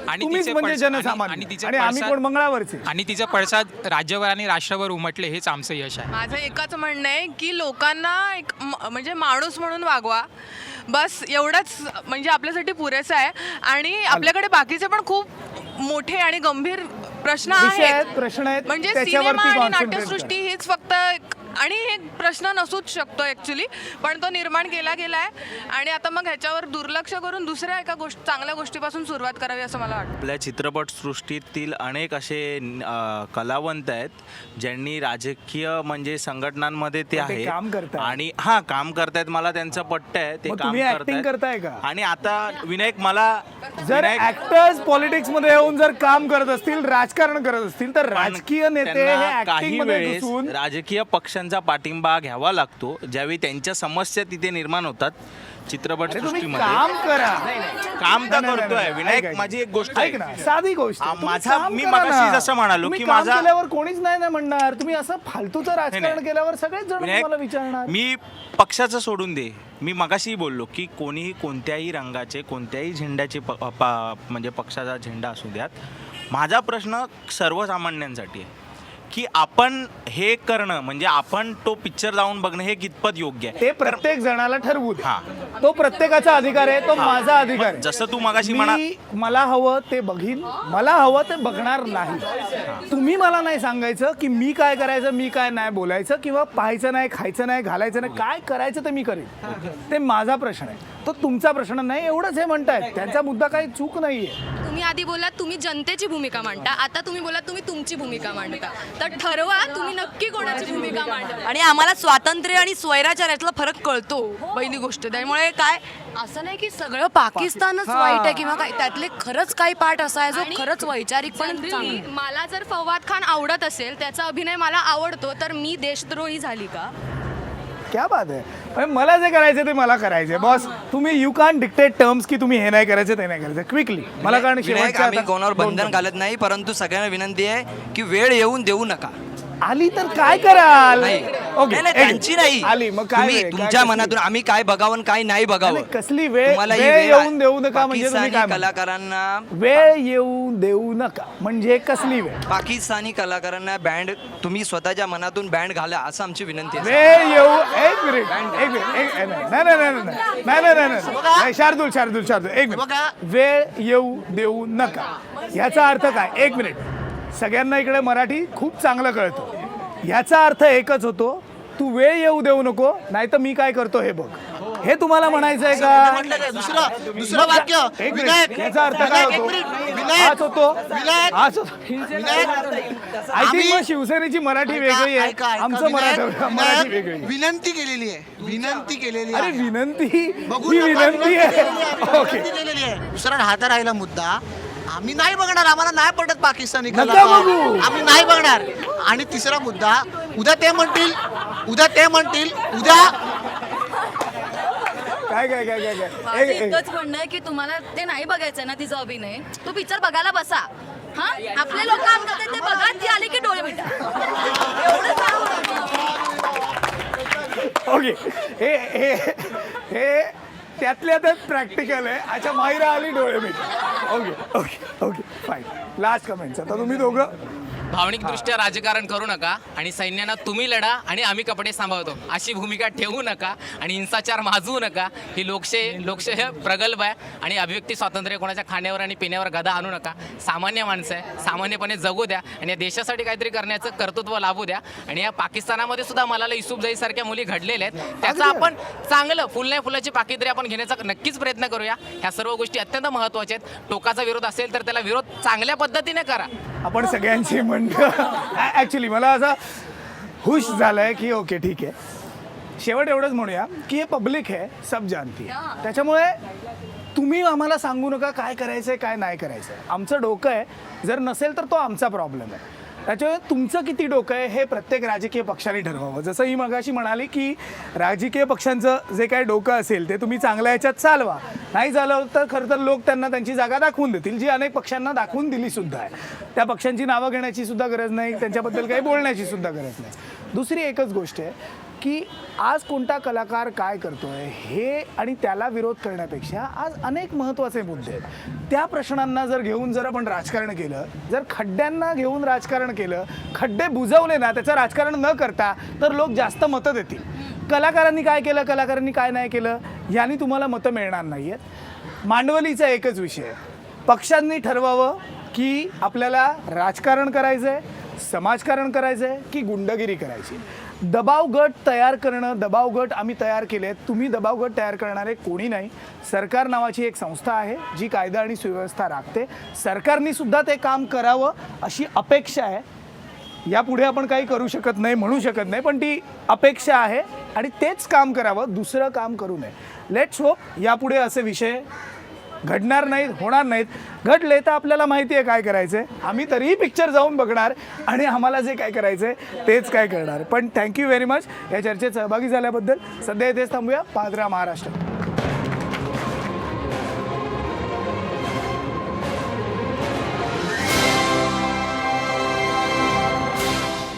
आणि तुम्हीच म्हणजे जनसामान्य, आणि आम्ही कोण मंगळावरचे. आणि तिचे पडसाद राज्यावर आणि राष्ट्रावर उमटले, हेच आमचं यश आहे. माझं एकच म्हणणं आहे की लोकांना एक म्हणजे माणूस म्हणून वागवा, बस एवढंच म्हणजे आपल्यासाठी पुरेसं आहे. आणि आपल्याकडे बाकीचे पण खूप मोठे आणि गंभीर प्रश्न आहेत. प्रश्न आहेत, म्हणजे सिनेमा आणि नाट्यसृष्टी हीच फक्त आणि हे प्रश्न नसूच शकतो ॲक्च्युली, पण तो निर्माण केला गेला आहे आणि आता मग ह्याच्यावर दुर्लक्ष करून दुसऱ्या एका चांगल्या गोष्टीपासून सुरुवात करावी असं मला वाटतं. आपल्या चित्रपटसृष्टीतील अनेक असे कलावंत आहेत ज्यांनी राजकीय म्हणजे संघटनांमध्ये ते आहे काम करतायत. आणि काम करतायत, मला त्यांचं पट्ट आहे, ते मग काम तुम्ही ऍक्टिंग करतायत. करताय का? आणि आता विनायक मला जर ऍक्टर्स पॉलिटिक्स मध्ये येऊन जर काम करत असतील, राजकारण करत असतील, तर राजकीय नेते हे त्यांना ऍक्टिंग काही मध्ये वेळेस घुसून राजकीय पक्षांचा पाठिंबा घ्यावा लागतो ज्यावेळी त्यांच्या समस्या तिथे निर्माण होतात चित्रपट अरे तुम्ही सृष्टीमध्ये. काम करा. काम तर नाही, नाही, करतोय नाही, विनायक. ऐक, माझी एक गोष्ट ऐक ना, साधी गोष्ट आहे. तुम्ही माझा काम मी करा मगाशी ना. जसं म्हणालो तुम्ही की काम माझा केल्यावर कोणीच नाही ना म्हणणार. तुम्ही असं फालतूचं राजकारण नाही. केल्यावर सगळेच जण विनायक, तुम्हाला विचारणार. मी पक्षाचं सोडून दे, मी मगाशी बोललो की कोणीही कोणत्याही रंगाचे कोणत्याही झेंड्याचे म्हणजे पक्षाचा झेंडा असू द्यात. माझा प्रश्न सर्वसामान्यांसाठी आहे की आपण हे करणं म्हणजे आपण तो पिक्चर जाऊन बघणं हे कितपत योग्य आहे. ते प्रत्येक जणाला ठरवू द्या. तो प्रत्येकाचा अधिकार आहे, तो माझा अधिकार आहे. जसं तू मगाशी मला हवं ते बघीन, मला हवं ते बघणार नाही. तुम्ही मला नाही सांगायचं की मी काय करायचं, मी काय नाही बोलायचं, किंवा पाहायचं नाही, खायचं नाही, घालायचं नाही, काय करायचं ते मी करेन. ते माझा प्रश्न आहे, तो तुमचा प्रश्न नाही. एवढंच हे म्हणतायत, त्यांचा मुद्दा काही चूक नाहीये. तुम्ही आधी बोलात तुम्ही जनतेची भूमिका मांडता, आता तुम्ही बोलात तुम्ही तुमची भूमिका मांडता, तर ठरवा तुम्ही नक्की कोणाची भूमिका मांडता. आणि आम्हाला स्वातंत्र्य आणि स्वैराचार यातला फरक कळतो पहिली गोष्ट. त्यामुळे काय असं नाही की सगळं पाकिस्तानच वाईट आहे किंवा काय, त्यातले खरंच काही पार्ट असा आहे जो खरंच वैचारिकपणे Generally, मला जर फवाद खान आवडत असेल, त्याचा अभिनय मला आवडतो, तर मी देशद्रोही झाली का? क्या बात आहे. म्हणजे मला जे करायचं ते मला करायचंय बॉस. तुम्ही यू कॅन डिक्टेट टर्म्स की तुम्ही हे नाही करायचं ते नाही करायचं. क्विकली मला कारण शेवटच्या आम्ही आता कोणावर बंधन घालत नाही, परंतु सगळ्यांना विनंती आहे की वेळ येऊन देऊ नका. आली तर काय कराल? ओके, नाही, त्यांची नाही. आली मग काय तुम्ही वेळ? काय तुमच्या कसली? मनातून आम्ही काय बघावं आणि काय नाही बघावं. नाही, कसली वेळ? तुम्हाला ही वेळ वेळ येऊन देऊ नका म्हणजे तुम्ही पाकिस्तानी काय म्हणता? कलाकारांना वेळ येऊ देऊ नका म्हणजे कसली वेळ? पाकिस्तानी कलाकारांना बँड तुम्ही स्वतःच्या मनातून बँड घाला असं आमची विनंती आहे. वेळ येऊ एक मिनिट नाही नाही नाही नाही नाही नाही नाही शार्दूल शार्दूल शार्दूल एक मिनिट. वेळ येऊ देऊ नका याचा अर्थ काय? एक मिनिट. सगळ्यांना इकडे मराठी खूप चांगलं कळतं. याचा अर्थ एकच होतो, तू वेळ येऊ देऊ नको, नाही तर मी काय करतो हे बघ. हे तुम्हाला म्हणायचं आहे का? दुसरं वाक्य. एक मिनिट. विनायक, याचा अर्थ काय होतो? हाच होतो. हाच होतो. आय थिंक मग शिवसेनेची मराठी वेगळी आहे, आमचं मराठी वेगळी आहे. विनंती केलेली आहे, विनंती केलेली अरे आहे. विनंती बघू ही नका, विनंती आहे. ओके विनंती केलेली आहे. दुसरा राहता राहिला मुद्दा, आम्ही नाही बघणार, आम्हाला नाही पडत पाकिस्तानी नका कलाकार. बघू. आम्ही नाही बघणार. आणि तिसरा मुद्दा, उद्या ते म्हणतील उद्या काय काय काय काय माझं काय इतकंच म्हणणं आहे की तुम्हाला ते नाही बघायचं ना तिचा अभिनय, तो पिक्चर बघायला बसा. हा, आपले लोक काम करतात ते बघा, ती आली की डोळे मिटा. ओके. हे हे हे त्यातल्या त्यात प्रॅक्टिकल आहे. अच्छा, माहिरा आली डोळे मीठ. Okay okay okay fine. Last comments. आता तुम्ही दोघं भावनिकदृष्ट्या राजकारण करू नका आणि सैन्यानं तुम्ही लढा आणि आम्ही कपडे सांभाळतो अशी भूमिका ठेवू नका आणि हिंसाचार माजवू नका. ही लोकशाही प्रगल्भ आहे आणि अभिव्यक्ती स्वातंत्र्य कोणाच्या खाण्यावर आणि पिण्यावर गदा आणू नका. सामान्य माणसं आहे, सामान्यपणे जगू द्या आणि या देशासाठी काहीतरी करण्याचं कर्तृत्व लाभू द्या. आणि या पाकिस्तानामध्ये सुद्धा मलाला युसुफजाईसारख्या मुली घडलेल्या आहेत, त्याचा आपण चांगलं फुल नाही फुलाची पाकिटरी आपण घेण्याचा नक्कीच प्रयत्न करूया. ह्या सर्व गोष्टी अत्यंत महत्त्वाच्या आहेत. टोकाचा विरोध असेल तर त्याला विरोध चांगल्या पद्धतीने करा. आपण सगळ्यांची ॲक्च्युली मला असं खुश झालंय की ओके ठीक आहे. शेवट एवढंच म्हणूया की हे पब्लिक आहे, सब जानती आहे. त्याच्यामुळे तुम्ही आम्हाला सांगू नका काय करायचंय काय नाही करायचंय. आमचं डोकं आहे, जर नसेल तर तो आमचा प्रॉब्लेम आहे. त्याच्यामुळे तुमचं किती डोकं आहे हे प्रत्येक राजकीय पक्षाने ठरवावं. जसं ही मगाशी म्हणाली की राजकीय पक्षांचं जे काही डोकं असेल ते तुम्ही चांगल्या ह्याच्यात चालवा. नाही झालं तर खरं तर लोक त्यांना त्यांची जागा दाखवून देतील, जी अनेक पक्षांना दाखवून दिली सुद्धा आहे. त्या पक्षांची नावं घेण्याची सुद्धा गरज नाही, त्यांच्याबद्दल काही बोलण्याची सुद्धा गरज नाही. दुसरी एकच गोष्ट आहे की आज कोणता कलाकार काय करतोय हे आणि त्याला विरोध करण्यापेक्षा आज अनेक महत्त्वाचे मुद्दे आहेत. त्या प्रश्नांना जर घेऊन जर आपण राजकारण केलं, जर खड्ड्यांना घेऊन राजकारण केलं, खड्डे बुजवले ना, त्याचं राजकारण न करता, तर लोक जास्त मतं देतील. कलाकारांनी काय केलं, कलाकारांनी काय नाही केलं यांनी तुम्हाला मतं मिळणार नाही आहेत. मांडवलीचा एकच विषय आहे, पक्षांनी ठरवावं की आपल्याला राजकारण करायचं आहे, समाजकारण करायचं आहे की गुंडगिरी करायची. दबाव गट तयार करणं, दबाव गट आम्ही तयार केले आहेत. तुम्ही दबाव गट तयार करणारे कोणी नाही. सरकार नावाची एक संस्था आहे जी कायदा आणि सुव्यवस्था राखते. सरकारने सुद्धा ते काम करावं अशी अपेक्षा आहे. यापुढे आपण काही करू शकत नाही, म्हणू शकत नाही, पण ती अपेक्षा आहे आणि तेच काम करावं, दुसरं काम करू नये. लेट्स होप यापुढे असे विषय घडणार नाहीत, होणार नाहीत. घडले तर आपल्याला माहिती आहे काय करायचं आहे. आम्ही तरीही पिक्चर जाऊन बघणार आणि आम्हाला जे काय करायचं आहे तेच काय करणार. पण थँक्यू व्हेरी मच या चर्चेत सहभागी झाल्याबद्दल. सध्या इथेच थांबूया. पाहत राहा महाराष्ट्र.